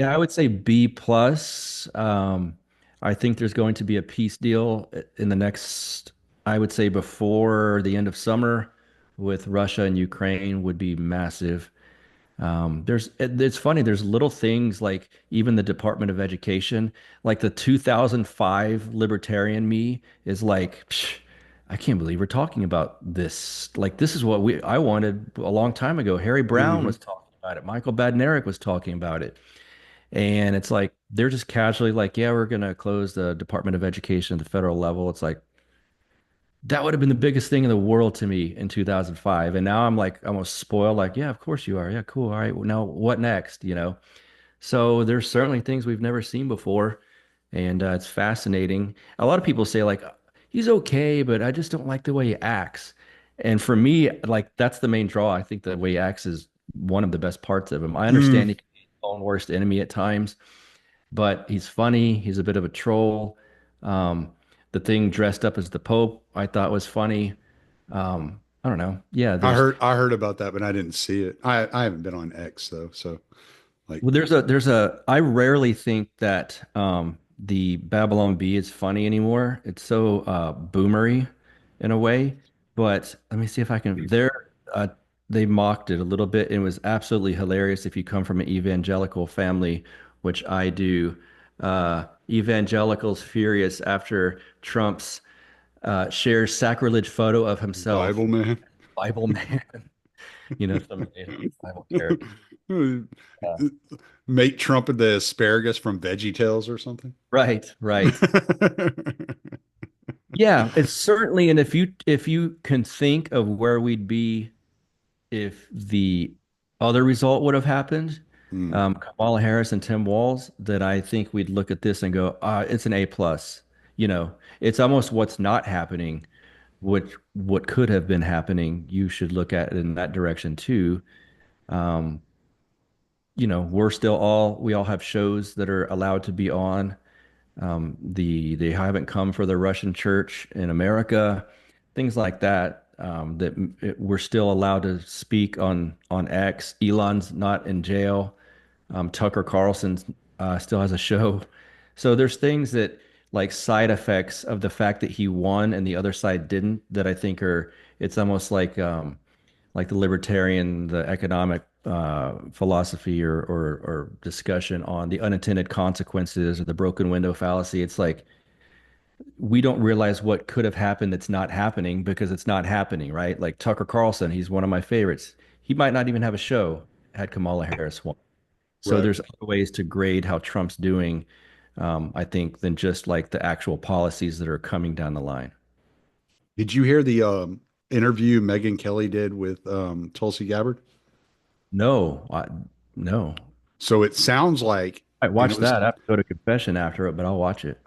I would say B plus. I think there's going to be a peace deal in the next, I would say before the end of summer with Russia and Ukraine would be massive. It's funny, there's little things like even the Department of Education, like the 2005 libertarian me is like, Psh, I can't believe we're talking about this. Like, this is what I wanted a long time ago. Harry Brown Hmm. was talking about it. Michael Badnarik was talking about it. And it's like, they're just casually like, yeah, we're going to close the Department of Education at the federal level. It's like, that would have been the biggest thing in the world to me in 2005. And now I'm like almost spoiled, like, yeah, of course you are. Yeah, cool. All right. Well, now what next? So there's certainly things we've never seen before. And it's fascinating. A lot of people say, like, he's okay, but I just don't like the way he acts. And for me, like, that's the main draw. I think the way he acts is one of the best parts of him. I Mm. understand he can be his own worst enemy at times, but he's funny. He's a bit of a troll. Um, the thing dressed up as the Pope, I thought was funny. I don't know. Yeah, I heard about that, but I didn't see it. I haven't been on X though, so like, I rarely think that the Babylon Bee is funny anymore. It's so boomery in a way. But let me see if I can. They mocked it a little bit. And it was absolutely hilarious if you come from an evangelical family, which I do. Evangelicals furious after Trump's shares sacrilege photo of himself, Bible man. Bible man. Some Bible character. Uh, Make Trump the asparagus from Veggie Tales or something. right, right. Yeah, it's certainly, and if you can think of where we'd be if the other result would have happened, Mm. Kamala Harris and Tim Walz, that I think we'd look at this and go, it's an A plus. It's almost what's not happening, what could have been happening. You should look at it in that direction too. Um, we all have shows that are allowed to be on. They haven't come for the Russian church in America, things like that. We're still allowed to speak on X. Elon's not in jail. Tucker Carlson still has a show. So there's things that like side effects of the fact that he won and the other side didn't that I think are it's almost like the libertarian, the economic philosophy or discussion on the unintended consequences or the broken window fallacy. It's like we don't realize what could have happened that's not happening because it's not happening, right? Like Tucker Carlson, he's one of my favorites. He might not even have a show had Kamala Harris won. So Right. there's other ways to grade how Trump's doing, I think, than just like the actual policies that are coming down the line. Did you hear the interview Megyn Kelly did with Tulsi Gabbard? No, no. So it sounds like, I and it watch was, that. I have to go to confession after it, but I'll watch it.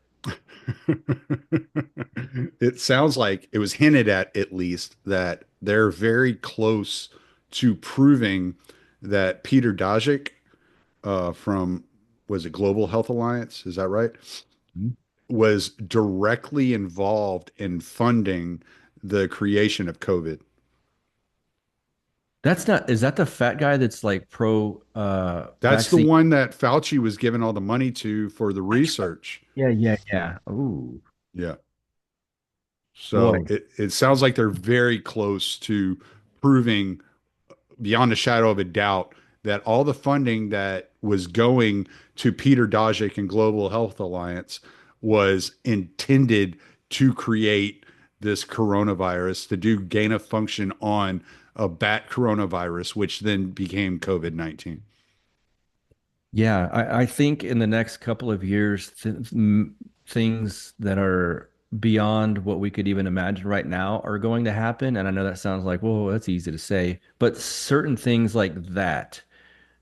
it sounds like it was hinted at least, that they're very close to proving that Peter Daszak from was it Global Health Alliance? Is that right? Mhm. Was directly involved in funding the creation of COVID. That's not, is that the fat guy that's like pro That's the vaccine? one that Fauci was giving all the money to for the That's right. research. Yeah, yeah, yeah. Ooh, Yeah. So boy. it sounds like they're very close to proving beyond a shadow of a doubt that all the funding that was going to Peter Daszak and Global Health Alliance was intended to create this coronavirus, to do gain of function on a bat coronavirus, which then became COVID-19. Yeah, I think in the next couple of years, things that are beyond what we could even imagine right now are going to happen. And I know that sounds like, whoa, that's easy to say, but certain things like that,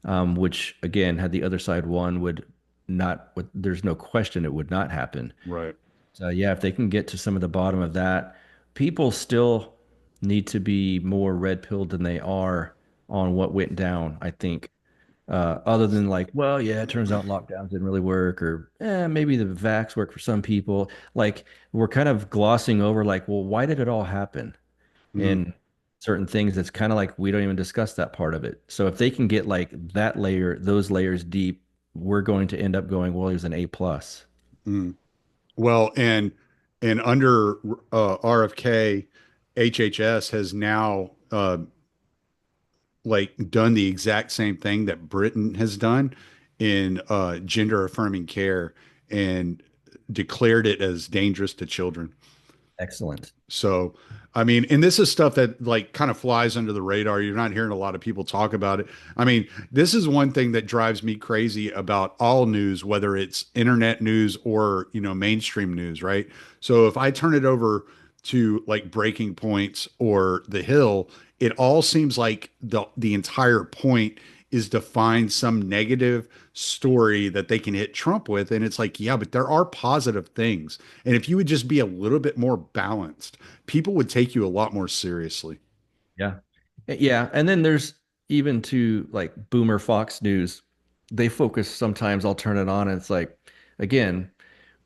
which again, had the other side won, would not, there's no question it would not happen. Right. So yeah, if they can get to some of the bottom of that, people still need to be more red pilled than they are on what went down, I think. Other than like, well, yeah, it turns out lockdowns didn't really work, or maybe the vax worked for some people. Like we're kind of glossing over, like, well, why did it all happen? Mm, And certain things that's kind of like we don't even discuss that part of it. So if they can get like that layer, those layers deep, we're going to end up going, well, there's an A plus. mm. Well, and under RFK, HHS has now like done the exact same thing that Britain has done in gender affirming care and declared it as dangerous to children. Excellent. So, I mean, and this is stuff that like kind of flies under the radar. You're not hearing a lot of people talk about it. I mean, this is one thing that drives me crazy about all news, whether it's internet news or, mainstream news, right? So if I turn it over to like Breaking Points or The Hill, it all seems like the entire point is to find some negative story that they can hit Trump with. And it's like, yeah, but there are positive things. And if you would just be a little bit more balanced, people would take you a lot more seriously. Yeah. Yeah. And then there's even to like Boomer Fox News, they focus sometimes, I'll turn it on and it's like, again,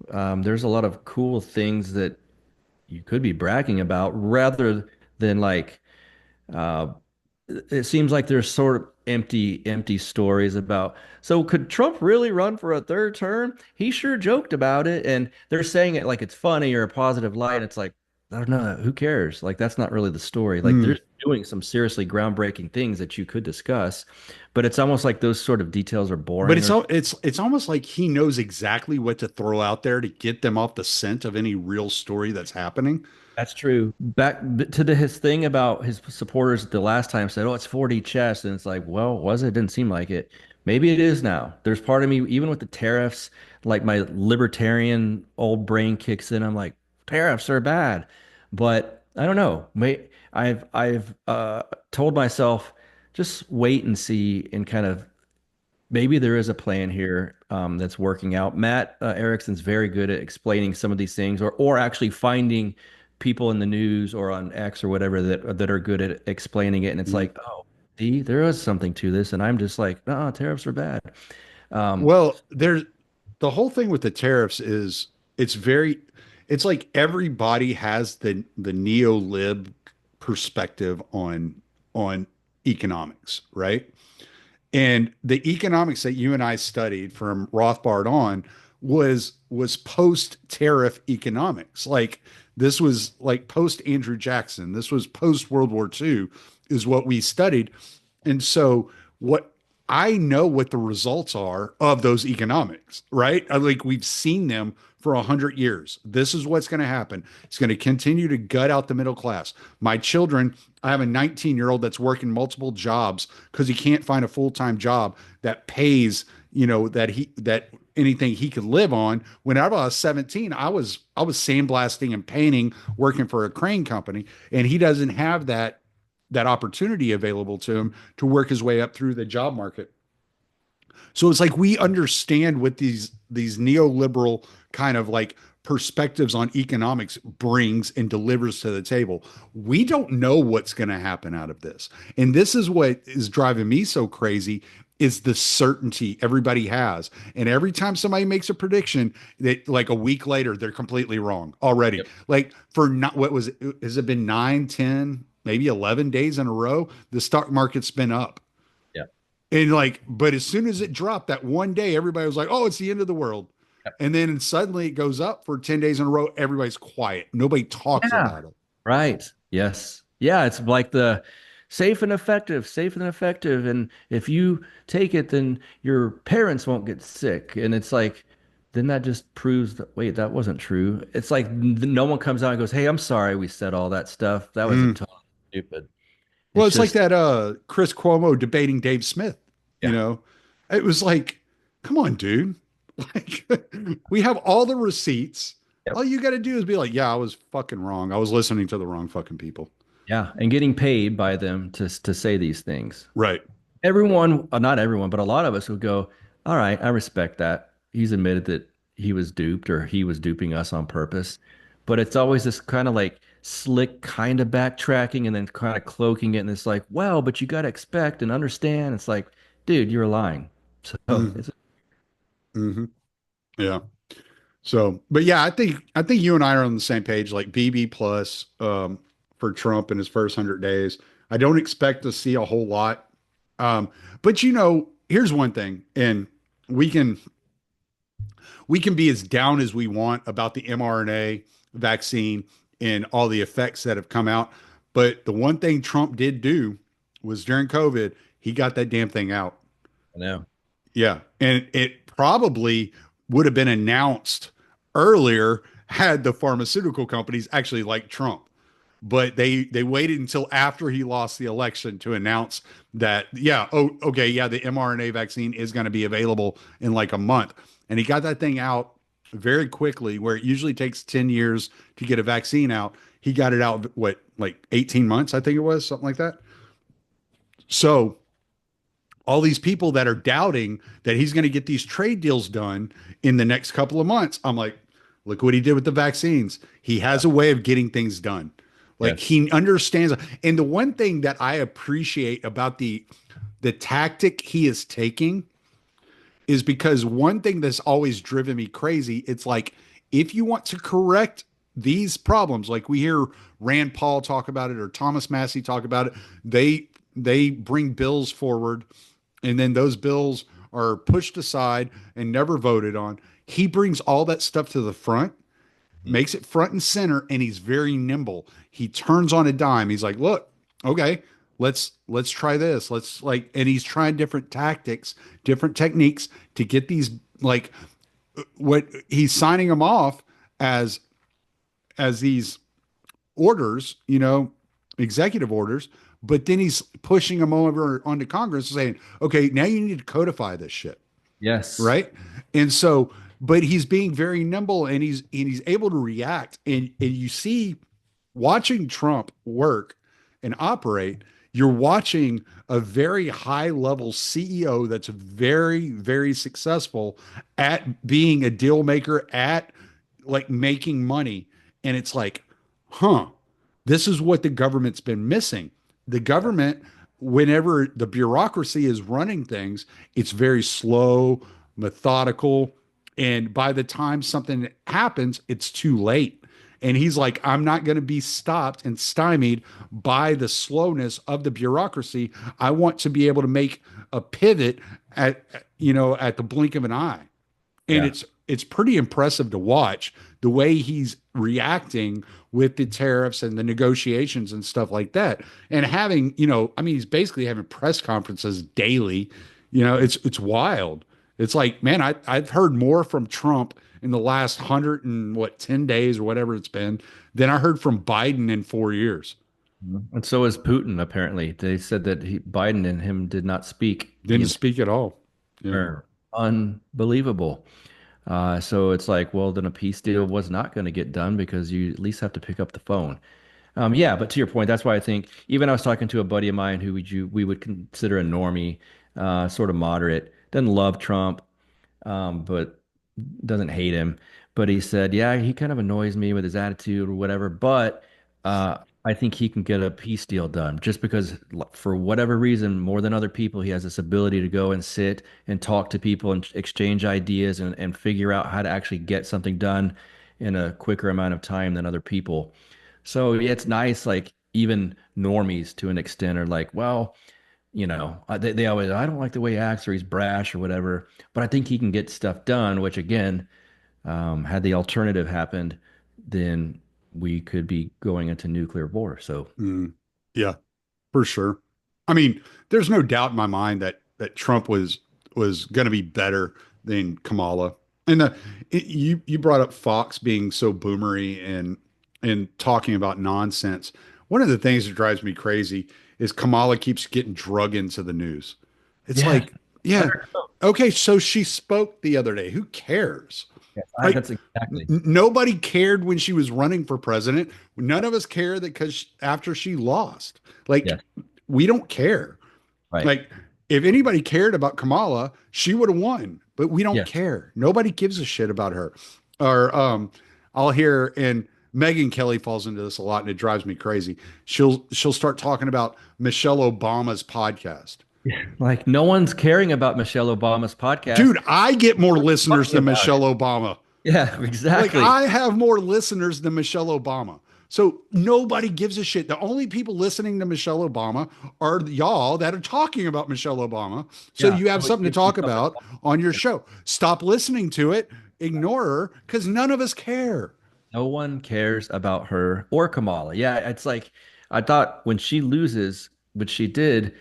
there's a lot of cool things that you could be bragging about rather than like uh, it seems like there's sort of empty stories about, so could Trump really run for a third term? He sure joked about it, and they're saying it like it's funny or a positive light. It's like, I don't know, who cares? Like that's not really the story. Like Mm. they're doing some seriously groundbreaking things that you could discuss, but it's almost like those sort of details are But boring it's or all it's almost like he knows exactly what to throw out there to get them off the scent of any real story that's happening. that's true. Back to his thing about his supporters the last time said, "Oh, it's 4D chess," and it's like, well, was it? Didn't seem like it. Maybe it is now. There's part of me, even with the tariffs, like my libertarian old brain kicks in. I'm like, tariffs are bad, but I don't know. I've told myself just wait and see and kind of maybe there is a plan here that's working out. Matt Erickson's very good at explaining some of these things, or actually finding people in the news or on X or whatever that are good at explaining it. And it's Mm. like, oh, see, there is something to this, and I'm just like, no, tariffs are bad. Um, Well, there's the whole thing with the tariffs is it's very it's like everybody has the neo-lib perspective on economics, right? And the economics that you and I studied from Rothbard on was post tariff economics. Like this was like post Andrew Jackson. This was post World War II is what we studied. And so what I know what the results are of those economics, right? Like we've seen them for 100 years. This is what's going to happen. It's going to continue to gut out the middle class. My children, I have a 19-year-old that's working multiple jobs because he can't find a full-time job that pays, that anything he could live on. When I was 17, I was sandblasting and painting, working for a crane company, and he doesn't have that opportunity available to him to work his way up through the job market. So it's like we understand what these neoliberal kind of like perspectives on economics brings and delivers to the table. We don't know what's going to happen out of this. And this is what is driving me so crazy is the certainty everybody has. And every time somebody makes a prediction, that like a week later, they're completely wrong already. Yep. Like for not what was it, has it been 9, 10, maybe 11 days in a row? The stock market's been up. Yep. And like, but as soon as it dropped that one day, everybody was like, oh, it's the end of the world. Yep. And then suddenly it goes up for 10 days in a row. Everybody's quiet. Nobody talks Yeah. about it. Right. Yes. Yeah. It's like the safe and effective, safe and effective. And if you take it, then your parents won't get sick. And it's like, then that just proves that, wait, that wasn't true. It's like no one comes out and goes, hey, I'm sorry we said all that stuff. That was a Mm. totally stupid. Well, It's it's like just, that Chris Cuomo debating Dave Smith, you yeah. know. It was like, come on, dude. Like we have all the receipts. Yep. All you got to do is be like, yeah, I was fucking wrong. I was listening to the wrong fucking people. Yeah. And getting paid by them to say these things. Right. Everyone, not everyone, but a lot of us would go, all right, I respect that. He's admitted that he was duped or he was duping us on purpose. But it's always this kind of like slick kind of backtracking and then kind of cloaking it. And it's like, well, but you got to expect and understand. It's like, dude, you're lying. So Mm-hmm. it's, Mm-hmm. Yeah. So, but yeah, I think you and I are on the same page. Like BB plus for Trump in his first 100 days. I don't expect to see a whole lot. Um, but here's one thing, and we can we can be as down as we want about the mRNA vaccine and all the effects that have come out. But the one thing Trump did do was during COVID, he got that damn thing out. I know. Yeah. And it probably would have been announced earlier had the pharmaceutical companies actually liked Trump. But they waited until after he lost the election to announce that, yeah, oh, okay, yeah, the mRNA vaccine is going to be available in like a month. And he got that thing out very quickly, where it usually takes 10 years to get a vaccine out. He got it out, what, like 18 months, I think it was, something like that. So all these people that are doubting that he's going to get these trade deals done in the next couple of months. I'm like, look what he did with the vaccines. He has a way of getting things done. Like Yes. he understands. And the one thing that I appreciate about the tactic he is taking is because one thing that's always driven me crazy, it's like if you want to correct these problems, like we hear Rand Paul talk about it or Thomas Massey talk about it, they bring bills forward and then those bills are pushed aside and never voted on. He brings all that stuff to the front, Mhm. makes it front and center, and he's very nimble. He turns on a dime. He's like, "Look, okay, let's try this. Let's like," and he's trying different tactics, different techniques to get these like what he's signing them off as these orders, executive orders, but then he's pushing them over onto Congress saying, okay, now you need to codify this shit. Yes. Right. And so, but he's being very nimble and he's able to react. And you see watching Trump work and operate, you're watching a very high level CEO that's very, very successful at being a deal maker, at like making money. And it's like, huh, this is what the government's been missing. The government, whenever the bureaucracy is running things, it's very slow, methodical. And by the time something happens, it's too late. And he's like, I'm not going to be stopped and stymied by the slowness of the bureaucracy. I want to be able to make a pivot at the blink of an eye. And Yeah. it's pretty impressive to watch the way he's reacting with the tariffs and the negotiations and stuff like that. And having, I mean, he's basically having press conferences daily. It's wild. It's like, man, I've heard more from Trump in the last 10 days or whatever it's been than I heard from Biden in 4 years. Mhm. And so is Putin, apparently. They said that Biden and him did not speak the Didn't speak at all. Yeah. entire unbelievable. So it's like, well, then a peace deal was not going to get done because you at least have to pick up the phone. Yeah, but to your point, that's why I think even I was talking to a buddy of mine who we would consider a normie, sort of moderate, doesn't love Trump, but doesn't hate him. But he said, yeah, he kind of annoys me with his attitude or whatever. But I think he can get a peace deal done just because, for whatever reason, more than other people, he has this ability to go and sit and talk to people and exchange ideas and figure out how to actually get something done in a quicker amount of time than other people. So yeah, it's nice, like even normies to an extent are like, well, they always, I don't like the way he acts or he's brash or whatever, but I think he can get stuff done, which again, had the alternative happened, then we could be going into nuclear war. So, Mm, yeah, for sure. I mean, there's no doubt in my mind that Trump was going to be better than Kamala. And you brought up Fox being so boomery and talking about nonsense. One of the things that drives me crazy is Kamala keeps getting drug into the news. It's yeah, like, yeah, okay, so she spoke the other day. Who cares? yes, Like that's exactly. nobody cared when she was running for president. None of us care that because after she lost, like Yes, we don't care. right. Like if anybody cared about Kamala, she would have won, but we don't Yes. care. Nobody gives a shit about her. Or I'll hear and Megan Kelly falls into this a lot and it drives me crazy. She'll start talking about Michelle Obama's podcast. Like no one's caring about Michelle Obama's podcast. Dude, I get more listeners Talking than about Michelle it. Obama. Yeah, Like exactly. I have more listeners than Michelle Obama. So nobody gives a shit. The only people listening to Michelle Obama are y'all that are talking about Michelle Obama. So Yeah. you have So it something to gives you talk something. about on your show. Stop listening to it, ignore her, because none of us care. No one cares about her or Kamala. Yeah, it's like I thought when she loses, which she did,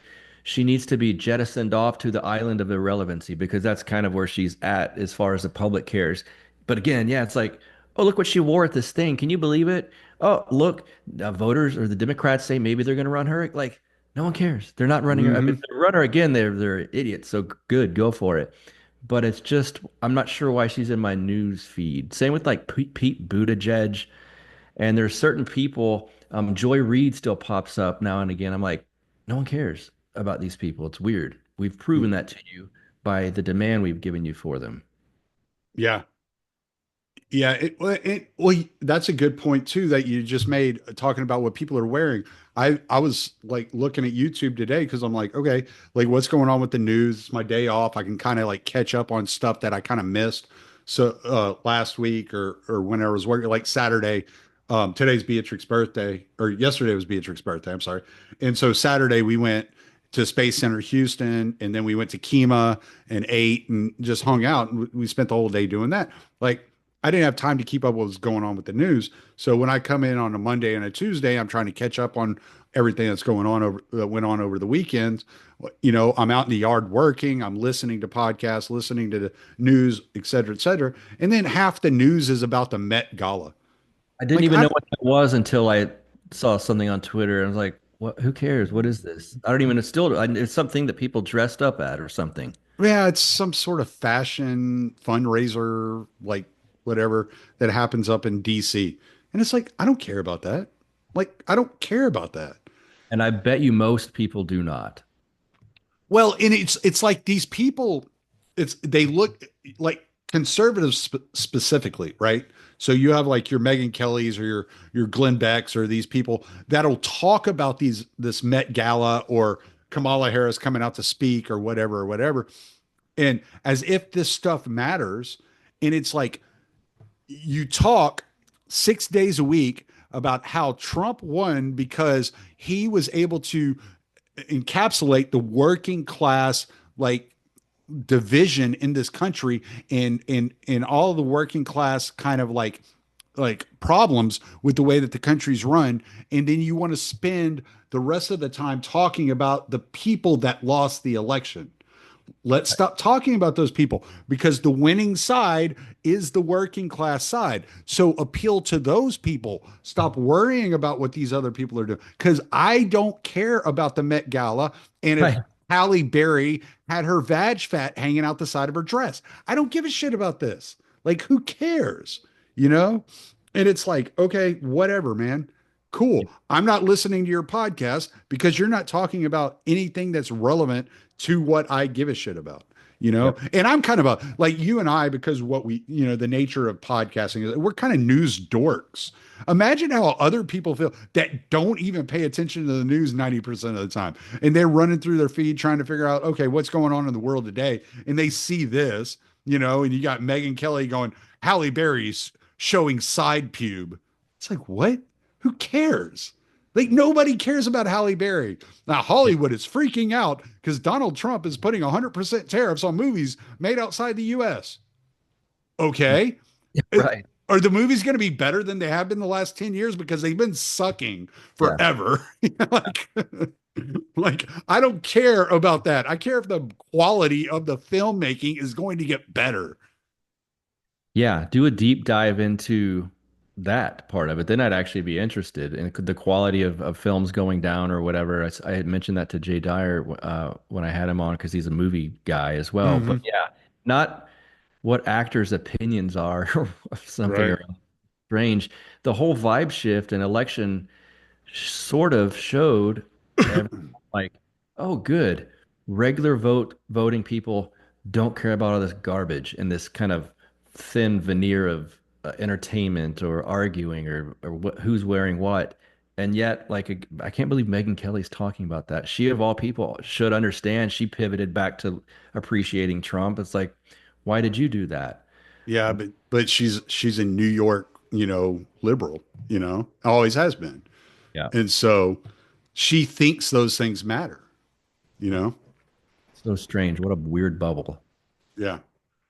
she needs to be jettisoned off to the island of irrelevancy because that's kind of where she's at as far as the public cares. But again, yeah, it's like, oh, look what she wore at this thing. Can you believe it? Oh, look, voters or the Democrats say maybe they're going to run her. Like, no one cares. They're not running her. If Hmm. they run her again, they're idiots. So good, go for it. But it's just I'm not sure why she's in my news feed. Same with like Pete Buttigieg, and there's certain people. Joy Reid still pops up now and again. I'm like, no one cares about these people. It's weird. We've proven that to you by the demand we've given you for them. Yeah. Yeah, that's a good point too that you just made talking about what people are wearing. I was like looking at YouTube today because I'm like, okay, like what's going on with the news? It's my day off. I can kind of like catch up on stuff that I kind of missed. So last week or when I was working, like Saturday, today's Beatrix's birthday, or yesterday was Beatrix's birthday. I'm sorry. And so Saturday we went to Space Center Houston, and then we went to Kima and ate and just hung out. And we spent the whole day doing that. Like I didn't have time to keep up what was going on with the news. So when I come in on a Monday and a Tuesday, I'm trying to catch up on everything that's going on over that went on over the weekends. You know, I'm out in the yard working, I'm listening to podcasts, listening to the news, et cetera, et cetera. And then half the news is about the Met Gala. I didn't Like even know I what that was until I saw something on Twitter. And I was like, what? Who cares? What is this? I don't even. It's still. It's something that people dressed up at or something. yeah, it's some sort of fashion fundraiser, like whatever that happens up in DC. And it's like, I don't care about that. Like, I don't care about that. And I bet you most people do not. Well, and it's like these people, it's they look like conservatives specifically, right? So you have like your Megyn Kellys or your Glenn Becks or these people that'll talk about this Met Gala or Kamala Harris coming out to speak or whatever, and as if this stuff matters. And it's like you talk 6 days a week about how Trump won because he was able to encapsulate the working class like division in this country and all the working class kind of like problems with the way that the country's run, and then you want to spend the rest of the time talking about the people that lost the election. Let's stop talking about those people because the winning side is the working class side. So appeal to those people. Stop worrying about what these other people are doing because I don't care about the Met Gala. And if Right. Halle Berry had her vag fat hanging out the side of her dress, I don't give a shit about this. Like, who cares? You know? And it's like, okay, whatever, man. Cool. I'm not listening to your podcast because you're not talking about anything that's relevant to what I give a shit about. you know? Yep. And I'm kind of a, like you and I, because what we, the nature of podcasting is we're kind of news dorks. Imagine how other people feel that don't even pay attention to the news 90% of the time. And they're running through their feed trying to figure out, okay, what's going on in the world today? And they see this, and you got Megyn Kelly going, Halle Berry's showing side pube. It's like, what? Who cares? Like nobody cares about Halle Berry. Now Yeah. Hollywood is freaking out because Donald Trump is putting 100% tariffs on movies made outside the US. Okay. Yeah, It- right. are the movies going to be better than they have been the last 10 years because they've been sucking Yeah. forever? like like I don't care about that. I care if the quality of the filmmaking is going to get better. Yeah, do a deep dive into that part of it. Then I'd actually be interested in the quality of films going down or whatever. I had mentioned that to Jay Dyer when I had him on because he's a movie guy as well. But Mm-hmm. yeah, not what actors' opinions are or something Right. or strange. The whole vibe shift and election sort of showed every, like, oh, good. Regular voting people don't care about all this garbage and this kind of thin veneer of entertainment or arguing or who's wearing what. And yet, like, I can't believe Megyn Kelly's talking about that. She, of all people, should understand. She pivoted back to appreciating Trump. It's like, why did you do that? Yeah, but she's a New York, liberal, always has been. Yeah, And so she thinks those things matter, you know? so strange. What a weird bubble. Yeah.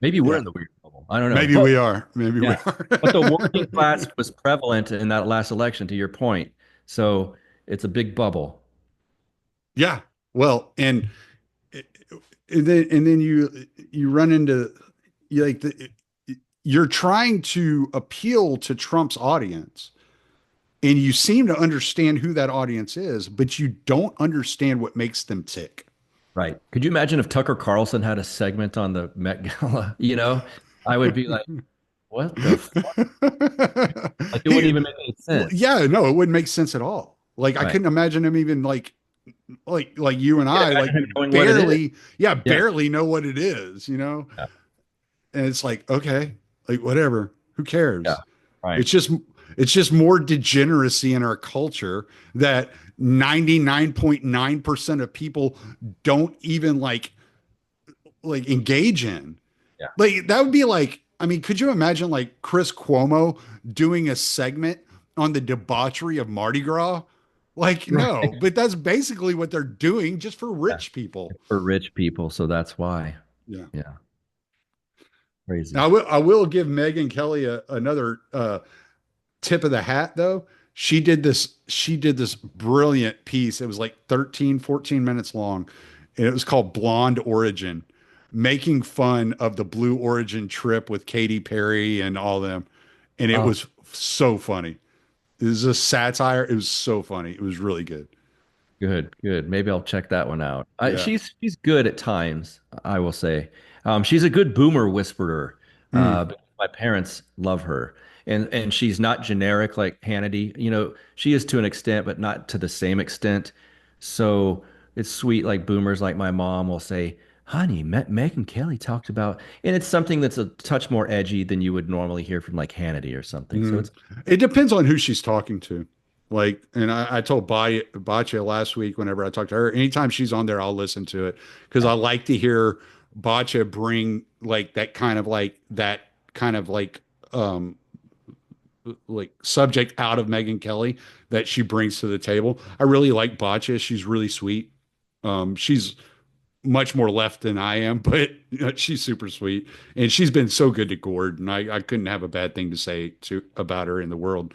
Maybe we're Yeah. in the weird bubble. I don't know. Maybe we are. Maybe we Yeah. are. But the working class was prevalent in that last election, to your point. So it's a big bubble. Yeah. Well, and then you run into you like you're trying to appeal to Trump's audience and you seem to understand who that audience is, but you don't understand what makes them tick. Right. Could you imagine if Tucker Carlson had a segment on the Met Gala? I would be like, what the fuck? Like it wouldn't he even make any well, sense. yeah, no, it wouldn't make sense at all. Like I Right. couldn't imagine him even like you and You I can like imagine him knowing what it is. barely, yeah, Yeah. barely know what it is. Yeah. And it's like, okay, like whatever, who Yeah. cares? Right. It's just it's just more degeneracy in our culture that 99.9% of people don't even like engage in. Yeah. Like that would be like, I mean, could you imagine like Chris Cuomo doing a segment on the debauchery of Mardi Gras? Like, no, Right. but that's basically what they're doing just for Yeah. rich people. For rich people, so that's why. Yeah. Yeah. Now, Crazy. I will give Megyn Kelly another tip of the hat though. She did this brilliant piece. It was like 13, 14 minutes long. And it was called Blonde Origin, making fun of the Blue Origin trip with Katy Perry and all them. And it Oh, was so funny. It was a satire. It was so funny. It was really good. good, good. Maybe I'll check that one out. Yeah. She's good at times, I will say. She's a good boomer whisperer. Mm. Because my parents love her, and she's not generic like Hannity. She is to an extent, but not to the same extent. So it's sweet. Like boomers, like my mom, will say, "Honey, Megyn Kelly talked about," and it's something that's a touch more edgy than you would normally hear from like Hannity or something. So Mm. it's It depends on who she's talking to. Like, and I told Batya last week whenever I talked to her, anytime she's on there, I'll listen to it because yeah, I like to hear Batya bring like that kind of like like subject out of Megyn Kelly that she brings to the table. I really like Batya. She's really sweet. She's much more left than I am, but she's super sweet. And she's been so good to Gord, and I couldn't have a bad thing to say to about her in the world.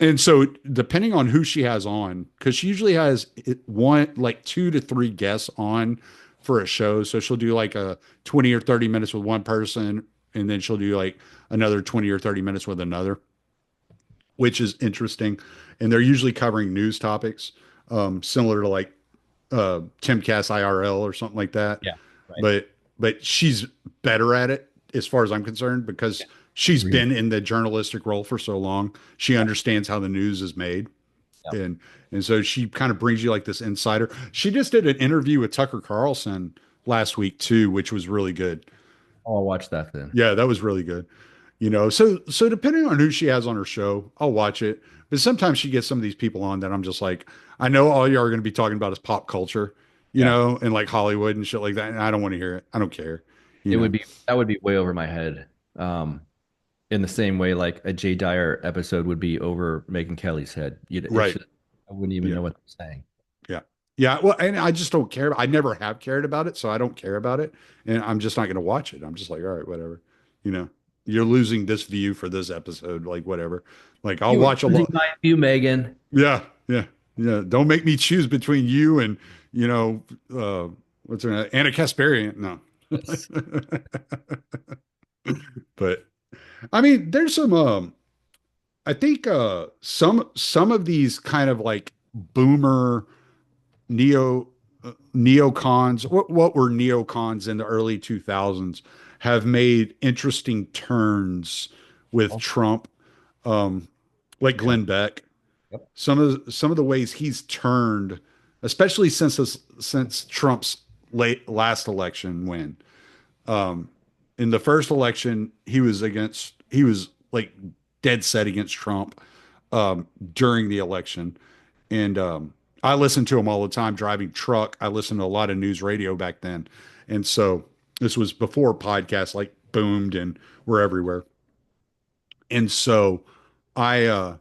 And so depending on who she has on, because she usually has one like 2 to 3 guests on for a show. So she'll do like a 20 or 30 minutes with one person, and then she'll do like another 20 or 30 minutes with another, which is interesting. And they're usually covering news topics, similar to like Timcast IRL or something like that. yeah, right. But she's better at it as far as I'm concerned because Yeah, she's agreed. been in the journalistic role for so long. She Yeah, understands how the news is made. yeah. And and so she kind of brings you like this insider. She just did an interview with Tucker Carlson last week too, which was really good. I'll watch that then. Yeah, that was really good. So depending on who she has on her show, I'll watch it. But sometimes she gets some of these people on that I'm just like, I know all you are going to be talking about is pop culture, Yeah. and like Hollywood and shit like that. And I don't want to hear it. I don't care, you It know. would be that would be way over my head. In the same way like a Jay Dyer episode would be over Megyn Kelly's head. It's Right. just I wouldn't even Yeah. know what they're saying. Yeah. Yeah. Well, and I just don't care. I never have cared about it, so I don't care about it. And I'm just not going to watch it. I'm just like, all right, whatever. You know, you're losing this view for this episode, like whatever. Like I'll You were watch a losing lot. my view, Megan. Yeah. Yeah. Yeah. Don't make me choose between you and, you know, what's her name? Anna Kasparian. No. Yes. But I mean, there's some, I think, some of these kind of like boomer neo neocons, what were neocons in the early 2000s, have made interesting turns with Oh, Trump, um, like okay. Glenn Beck. Yep. Some of the ways he's turned, especially since Trump's last election win. Um, in the first election, he was like dead set against Trump during the election. And I listened to him all the time driving truck. I listened to a lot of news radio back then. And so this was before podcasts like boomed and were everywhere. And so I, uh,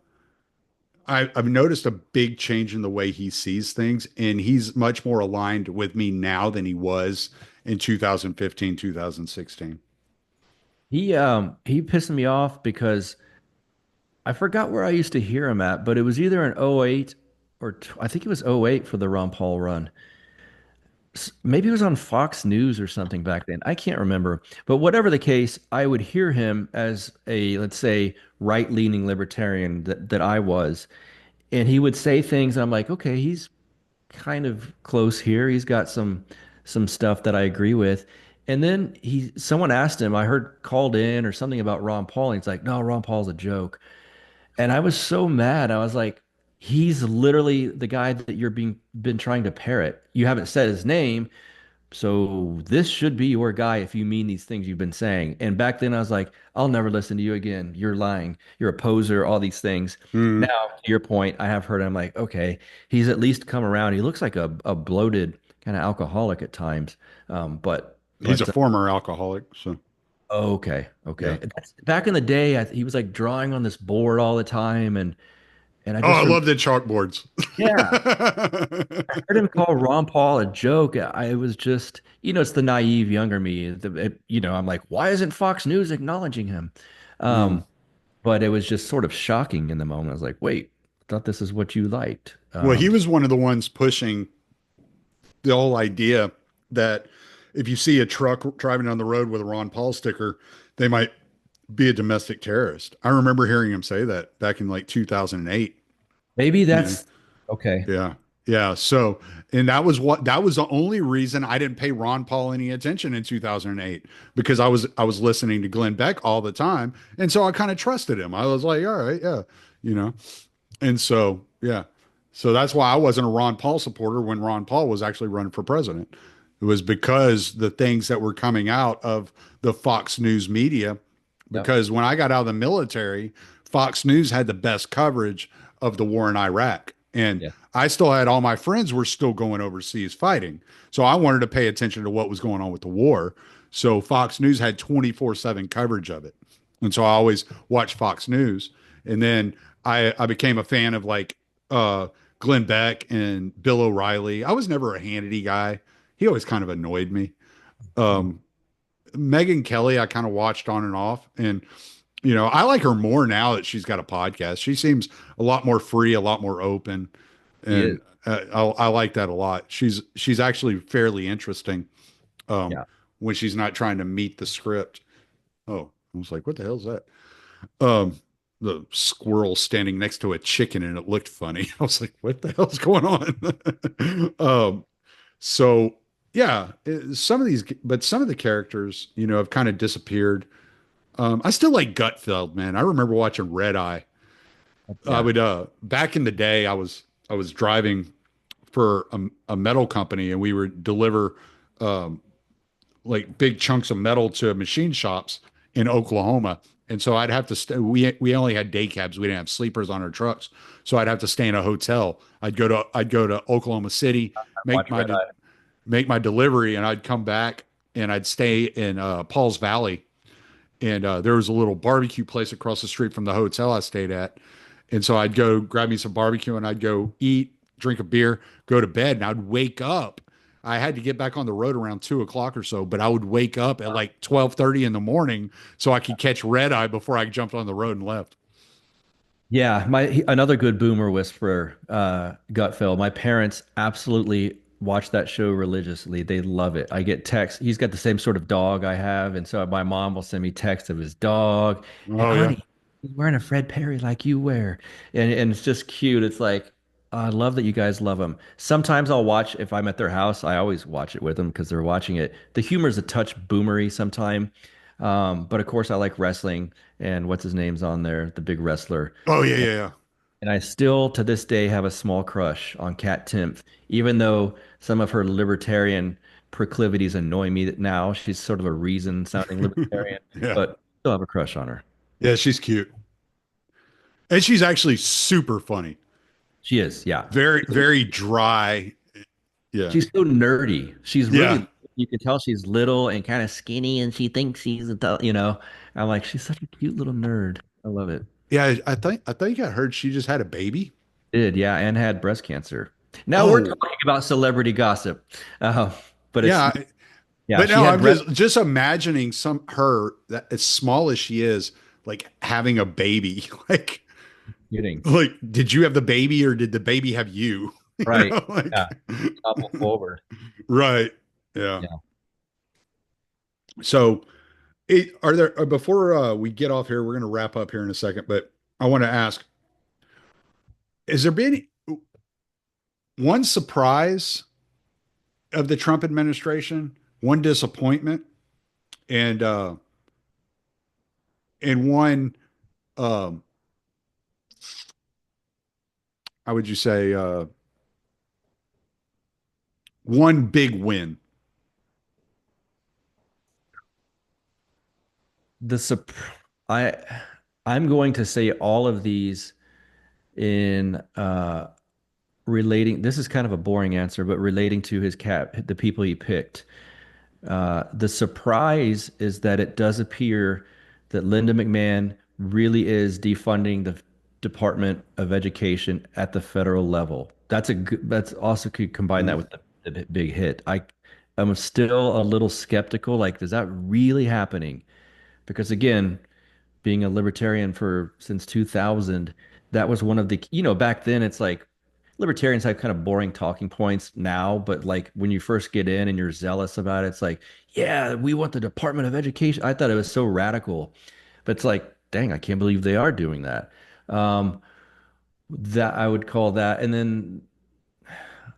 I've noticed a big change in the way he sees things, and he's much more aligned with me now than he was in 2015, 2016. He pissed me off because I forgot where I used to hear him at, but it was either in '08 or I think it was '08 for the Ron Paul run. Maybe it was on Fox News or something back then. I can't remember. But whatever the case, I would hear him as a, let's say, right-leaning libertarian that I was. And he would say things, and I'm like, okay, he's kind of close here. He's got some stuff that I agree with. And then someone asked him, I heard called in or something about Ron Paul, and he's like, no, Ron Paul's a joke. And I was so mad. I was like, he's literally the guy that you're been trying to parrot. You haven't said his name, so this should be your guy if you mean these things you've been saying. And back then I was like, I'll never listen to you again. You're lying. You're a poser, all these things. Now, Mm, to your point, I have heard I'm like, okay, he's at least come around. He looks like a bloated kind of alcoholic at times. But he's a but former alcoholic, so okay, yeah. okay. Back in the day, he was like drawing on this board all the time and I Oh, I just love the chalkboards. yeah. Heard him call Ron Paul a joke. I was just, it's the naive younger me. I'm like, why isn't Fox News acknowledging him? Mm. Um, but it was just sort of shocking in the moment. I was like, wait, I thought this is what you liked. Well, he was one of the ones pushing the whole idea that if you see a truck driving down the road with a Ron Paul sticker, they might be a domestic terrorist. I remember hearing him say that back in like 2008. Maybe You know, that's okay. yeah, yeah. So, and that was the only reason I didn't pay Ron Paul any attention in 2008 because I was listening to Glenn Beck all the time, and so I kind of trusted him. I was like, all right, yeah, you know. And so, yeah. So that's why I wasn't a Ron Paul supporter when Ron Paul was actually running for president. It was because the things that were coming out of the Fox News media. Yep. Because when I got out of the military, Fox News had the best coverage of the war in Iraq. And Yeah. I still had all my friends were still going overseas fighting. So I wanted to pay attention to what was going on with the war. So Fox News had 24/7 coverage of it. And so I always watched Fox News. And then I became a fan of like uh, Glenn Beck and Bill O'Reilly. I was never a Hannity guy. He always kind of annoyed me. Um, Megan Kelly, I kind of watched on and off. And, I like her more now that she's got a podcast. She seems a lot more free, a lot more open. He is. And I like that a lot. She's actually fairly interesting um, Yeah. when she's not trying to meet the script. Oh, I was like, what the hell is that? Um, the squirrel standing next to a chicken and it looked funny. I was like, what the hell's going on? So yeah, some of the characters, have kind of disappeared. I still like Gutfeld, man. I remember watching Red Eye. I Yeah. would back in the day, I was driving for a metal company, and we would deliver like big chunks of metal to machine shops in Oklahoma. And so I'd have to stay. We only had day cabs. We didn't have sleepers on our trucks. So I'd have to stay in a hotel. I'd go to Oklahoma City, make Watch my Red de Eye. make my delivery, and I'd come back and I'd stay in Paul's Valley. And there was a little barbecue place across the street from the hotel I stayed at. And so I'd go grab me some barbecue and I'd go eat, drink a beer, go to bed, and I'd wake up. I had to get back on the road around 2 o'clock or so, but I would wake up at like 12:30 in the morning so I could catch red eye before I jumped on the road and left. Yeah, another good boomer whisperer, Gutfeld. My parents absolutely watch that show religiously. They love it. I get texts. He's got the same sort of dog I have, and so my mom will send me texts of his dog. Hey, Oh yeah. honey, he's wearing a Fred Perry like you wear, and it's just cute. It's like I love that you guys love him. Sometimes I'll watch if I'm at their house. I always watch it with them because they're watching it. The humor's a touch boomery sometime, but of course I like wrestling and what's his name's on there, the big wrestler. Oh yeah, yeah, yeah. And I still, to this day, have a small crush on Kat Timpf, even though some of her libertarian proclivities annoy me that now she's sort of a reasoned sounding libertarian, Yeah. but still have a crush on her. Yeah, she's cute. And she's actually super funny. She is, yeah. Very, very dry. Yeah. She's so nerdy. She's Yeah. really, you can tell she's little and kind of skinny, and she thinks she's. I'm like, she's such a cute little nerd. I love it. Yeah, I think I heard she just had a baby. Did, yeah, and had breast cancer. Now we're Oh, talking about celebrity gossip. Uh, but it's, yeah. yeah, But she no, had I'm breast. just imagining some her that as small as she is, like having a baby. Like Kidding. like did you have the baby or did the baby have you? You Right. know, like Yeah. Topple forward. right. Yeah. Yeah. So are there before we get off here, we're going to wrap up here in a second, but I want to ask, has there been one surprise of the Trump administration, one disappointment, and one um how would you say one big win? The sup I I'm going to say all of these in relating, this is kind of a boring answer, but relating to his the people he picked. The surprise is that it does appear that Linda McMahon really is defunding the Department of Education at the federal level. That's also could combine that with the big hit. I'm still a little skeptical. Like, is that really happening? Because again, being a libertarian for since 2000, that was one of the, back then it's like libertarians have kind of boring talking points now, but like when you first get in and you're zealous about it, it's like, yeah, we want the Department of Education. I thought it was so radical, but it's like, dang, I can't believe they are doing that. Um, that I would call that. And then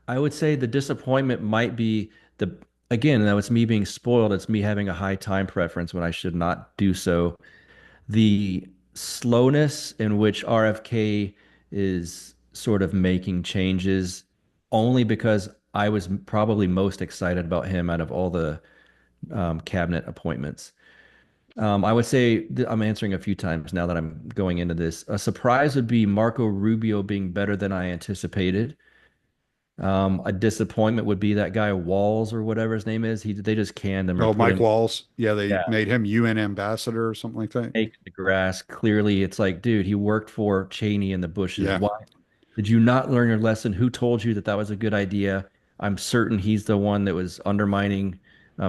I would say the disappointment might be again, now it's me being spoiled. It's me having a high time preference when I should not do so. The slowness in which RFK is sort of making changes only because I was probably most excited about him out of all the cabinet appointments. I would say I'm answering a few times now that I'm going into this. A surprise would be Marco Rubio being better than I anticipated. A disappointment would be that guy Walls or whatever his name is. They just canned him or Oh, put Mike him. Walls. Yeah, they Yeah, made him UN ambassador or something like that. snake in the grass. Clearly, it's like, dude, he worked for Cheney in the bushes. Yeah. Why did you not learn your lesson? Who told you that that was a good idea? I'm certain he's the one that was undermining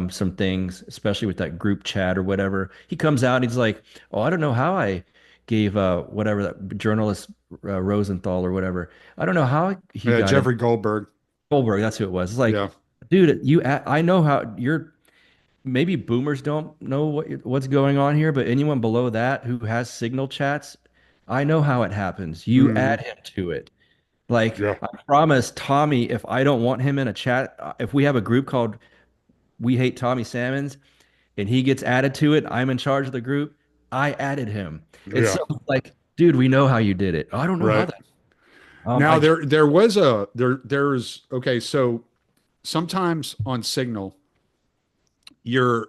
some things, especially with that group chat or whatever. He comes out and he's like, "Oh, I don't know how I gave whatever that journalist Rosenthal or whatever. I don't know how he Yeah, got it. Jeffrey Goldberg. Goldberg, that's who it was. It's like, Yeah. dude, I know how you're maybe boomers don't know what's going on here, but anyone below that who has signal chats, I know how it happens. You Hmm. add him to it. Like, Yeah. I promise Tommy, if I don't want him in a chat, if we have a group called We Hate Tommy Salmons and he gets added to it, I'm in charge of the group. I added him. It's Yeah. so like, dude, we know how you did it. I don't know how Right. that. Now there's okay, so sometimes on Signal, your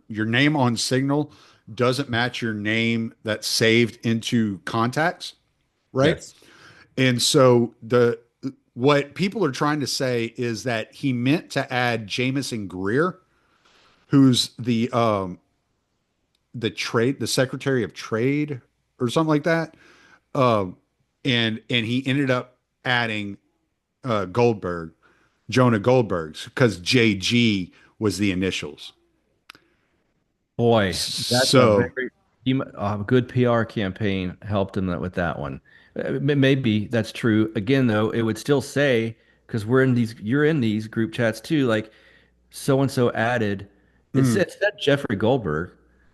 name on Signal doesn't match your name that's saved into contacts, right? Yes. And so the what people are trying to say is that he meant to add Jamison Greer, who's the Secretary of Trade or something like that. Um, and he ended up adding Goldberg, Jonah Goldberg's, because JG was the initials. Boy, that's a So very good PR campaign helped him with that one. Maybe that's true. Again, though, it would still say because you're in these group chats too. Like so and so added. mm, It said Jeffrey Goldberg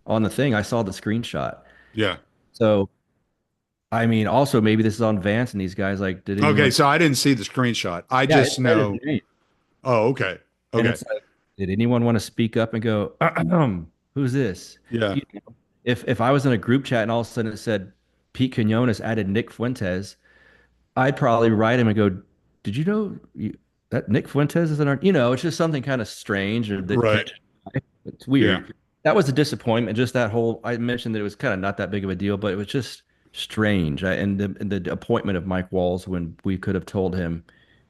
on the thing. I saw the screenshot. yeah. So I mean, also maybe this is on Vance and these guys. Like, did Okay, anyone? so I didn't see the screenshot. I Yeah, it just said his know. name, Oh, okay. and Okay. it's like, did anyone want to speak up and go, who's this? Yeah. You know, if I was in a group chat and all of a sudden it said Pete Quinones added Nick Fuentes, I'd probably write him and go, "Did you know that Nick Fuentes is in our?" It's just something kind of strange or that Right. catches my eye. It's Yeah. weird. That was a disappointment. Just that whole. I mentioned that it was kind of not that big of a deal, but it was just strange. And the appointment of Mike Walls when we could have told him,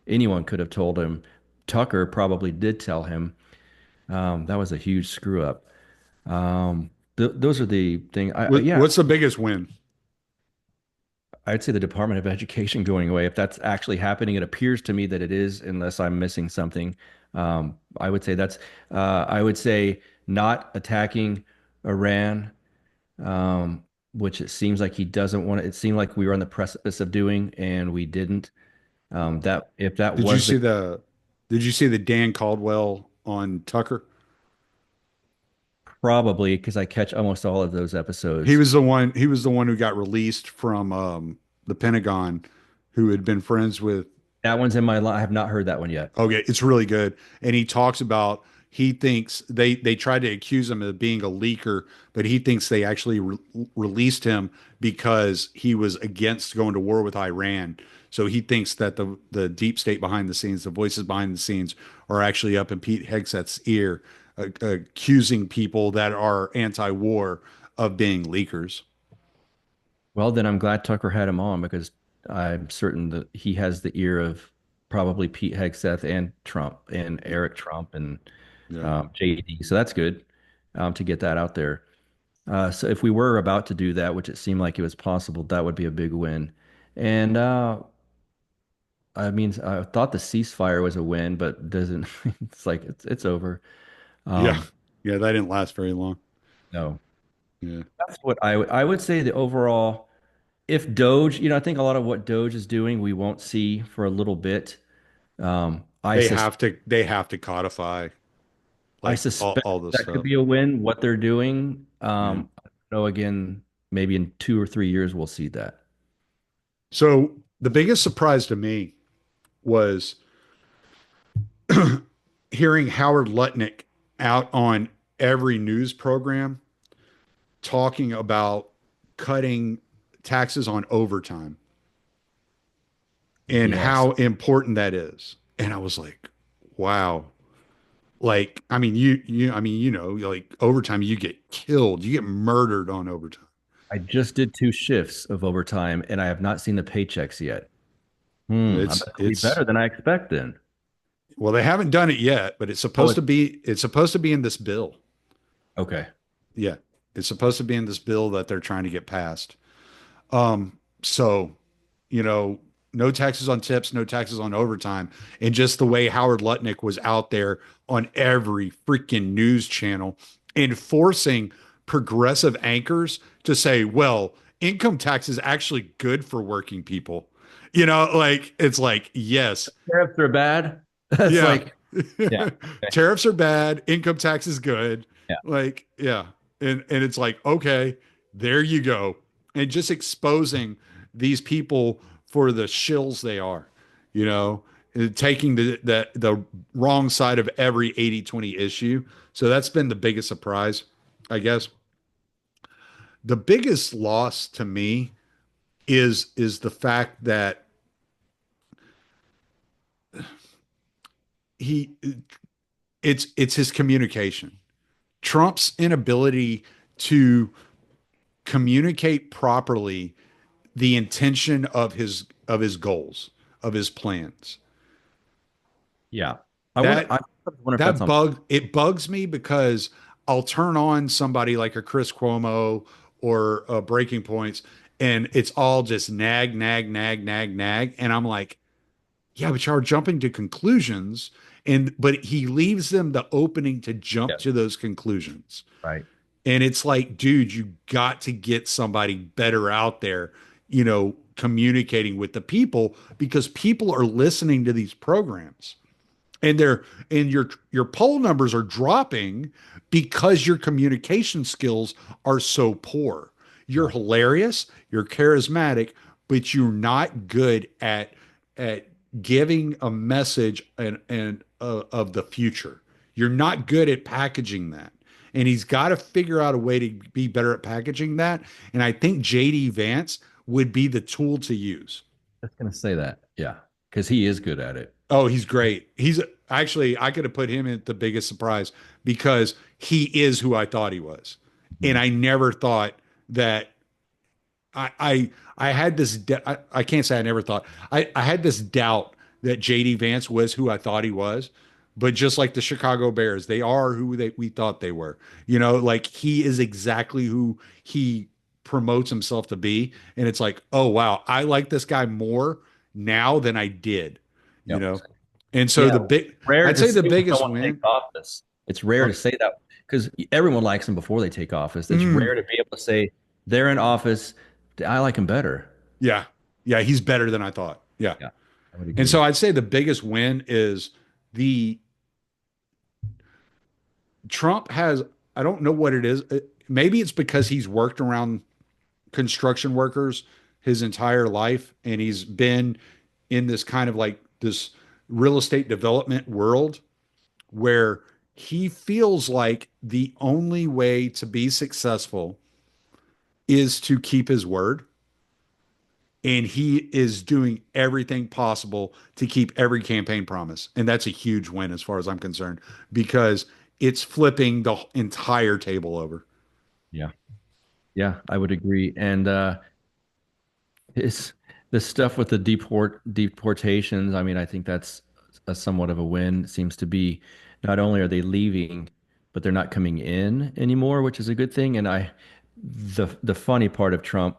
anyone could have told him. Tucker probably did tell him. That was a huge screw up. Those are the thing. Yeah, What's the biggest win? I'd say the Department of Education going away. If that's actually happening, it appears to me that it is, unless I'm missing something. I would say I would say not attacking Iran, which it seems like he doesn't want to. It seemed like we were on the precipice of doing, and we didn't. That if that Did you was see the the did you see the Dan Caldwell on Tucker? probably because I catch almost all of those He episodes. was the one he was the one who got released from the Pentagon, who had been friends with. That one's in my line. I have not heard that one yet. Okay, it's really good. And he talks about he thinks they tried to accuse him of being a leaker, but he thinks they actually released him because he was against going to war with Iran. So he thinks that the deep state behind the scenes, the voices behind the scenes, are actually up in Pete Hegseth's ear, accusing people that are anti-war of being leakers. Well, then I'm glad Tucker had him on because I'm certain that he has the ear of probably Pete Hegseth and Trump and Eric Trump and Yeah. JD. So that's good to get that out there. So if we were about to do that, which it seemed like it was possible, that would be a big win. And I mean, I thought the ceasefire was a win, but doesn't. It's like it's over. Yeah. Um, Yeah, that didn't last very long. no, Yeah. that's what I would say. The overall. If Doge, I think a lot of what Doge is doing, we won't see for a little bit. They have to codify I like suspect all this that could stuff. be a win. What they're doing, Yeah. I don't know. Again, maybe in 2 or 3 years we'll see that. So the biggest surprise to me was hearing Howard Lutnick out on every news program talking about cutting taxes on overtime and Yes, how important that is. And I was like, wow. Like, I mean, like overtime, you get killed, you get murdered on overtime. I just did 2 shifts of overtime, and I have not seen the paychecks yet. I It's bet it'll be it's better than I expect then. well, they haven't done it yet, but Oh, it's it's supposed to be in this bill. okay. Yeah. It's supposed to be in this bill that they're trying to get passed. So, you know, no taxes on tips, no taxes on overtime. And just the way Howard Lutnick was out there on every freaking news channel enforcing progressive anchors to say, well, income tax is actually good for working people. Like it's like, yes, Tariffs are bad. That's yeah. like, yeah, okay, Tariffs are bad, income tax is good. yeah. Like, yeah. And it's like, okay, there you go. And just exposing these people for the shills they are, you know, taking the wrong side of every 80-20 issue. So that's been the biggest surprise, I guess. The biggest loss to me is the fact that he it's his communication. Trump's inability to communicate properly the intention of his goals, of his plans. Yeah. That I wonder if that's that on. bugs me because I'll turn on somebody like a Chris Cuomo or Breaking Points, and it's all just nag, nag, nag, nag, nag, and I'm like, yeah, but you're jumping to conclusions, and but he leaves them the opening to jump Yeah. to those conclusions. Right. And it's like, dude, you got to get somebody better out there, communicating with the people because people are listening to these programs and your poll numbers are dropping because your communication skills are so poor. You're Yeah. hilarious, you're charismatic, but you're not good at giving a message and of the future. You're not good at packaging that. And he's got to figure out a way to be better at packaging that. And I think JD Vance would be the tool to use. I was gonna say that. Yeah. Because he is good at it. Oh, he's great. He's actually, I could have put him at the biggest surprise because he is who I thought he was. And Mm. I never thought that I had this, I can't say I never thought, I had this doubt that JD Vance was who I thought he was. But just like the Chicago Bears, they are who we thought they were. Like he is exactly who he promotes himself to be. And it's like, oh, wow, I like this guy more now than I did, you Yep. know? And so Yeah. Rare I'd to say the see biggest someone take win. office. It's rare uh, to say that because everyone likes them before they take office. It's mm, rare to be able to say they're in office. I like him better. yeah. Yeah. He's better than I thought. Yeah. Yeah, I would And so agree. I'd say the biggest win is the Trump has, I don't know what it is. Maybe it's because he's worked around construction workers his entire life and he's been in this kind of like this real estate development world where he feels like the only way to be successful is to keep his word. And he is doing everything possible to keep every campaign promise. And that's a huge win as far as I'm concerned because it's flipping the entire table over. Yeah. Yeah, I would agree. And It's the stuff with the deportations. I mean, I think that's a somewhat of a win. It seems to be not only are they leaving, but they're not coming in anymore, which is a good thing. And the funny part of Trump,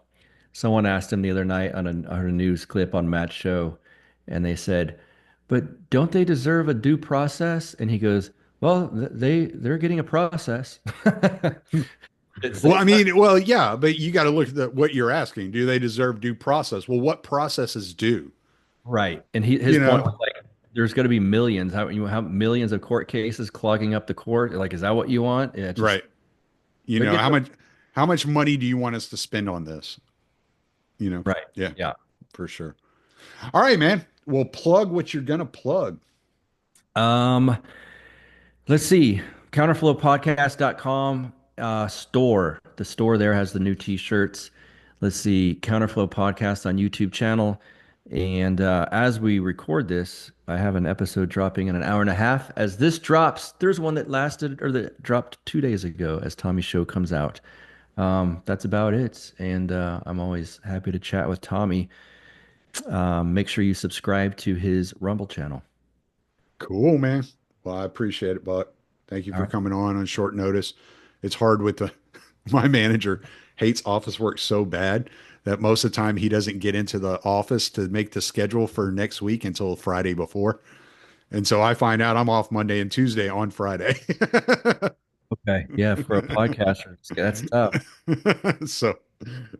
someone asked him the other night on a news clip on Matt's show, and they said, "But don't they deserve a due process?" And he goes, "Well, they're getting a process." Well, I It's like, mean, well, yeah, but you got to look at what you're asking. Do they deserve due process? Well, what processes do? right. And his You point know, was like, there's going to be millions. How you have millions of court cases clogging up the court? Like, is that what you want? Yeah, just right. You they're know, getting how much money do you want us to spend on this? You know, right. yeah, Yeah. for sure. All right, man. Well, plug what you're gonna plug. Um, let's see. Counterflowpodcast.com store. The store there has the new t-shirts. Let's see. Counterflow Podcast on YouTube channel. And as we record this, I have an episode dropping in an hour and a half. As this drops, there's one that lasted or that dropped 2 days ago as Tommy's show comes out. That's about it. And I'm always happy to chat with Tommy. Make sure you subscribe to his Rumble channel. Cool, man. Well, I appreciate it, Buck. Thank you All for right. coming on short notice. It's hard with the my manager hates office work so bad that most of the time he doesn't get into the office to make the schedule for next week until Friday before. And so I find out I'm off Monday and Tuesday on Friday. Okay. Yeah, for a podcaster, that's tough. So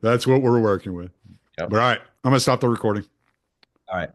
that's what we're working with. Yep. But all right, I'm gonna stop the recording. All right.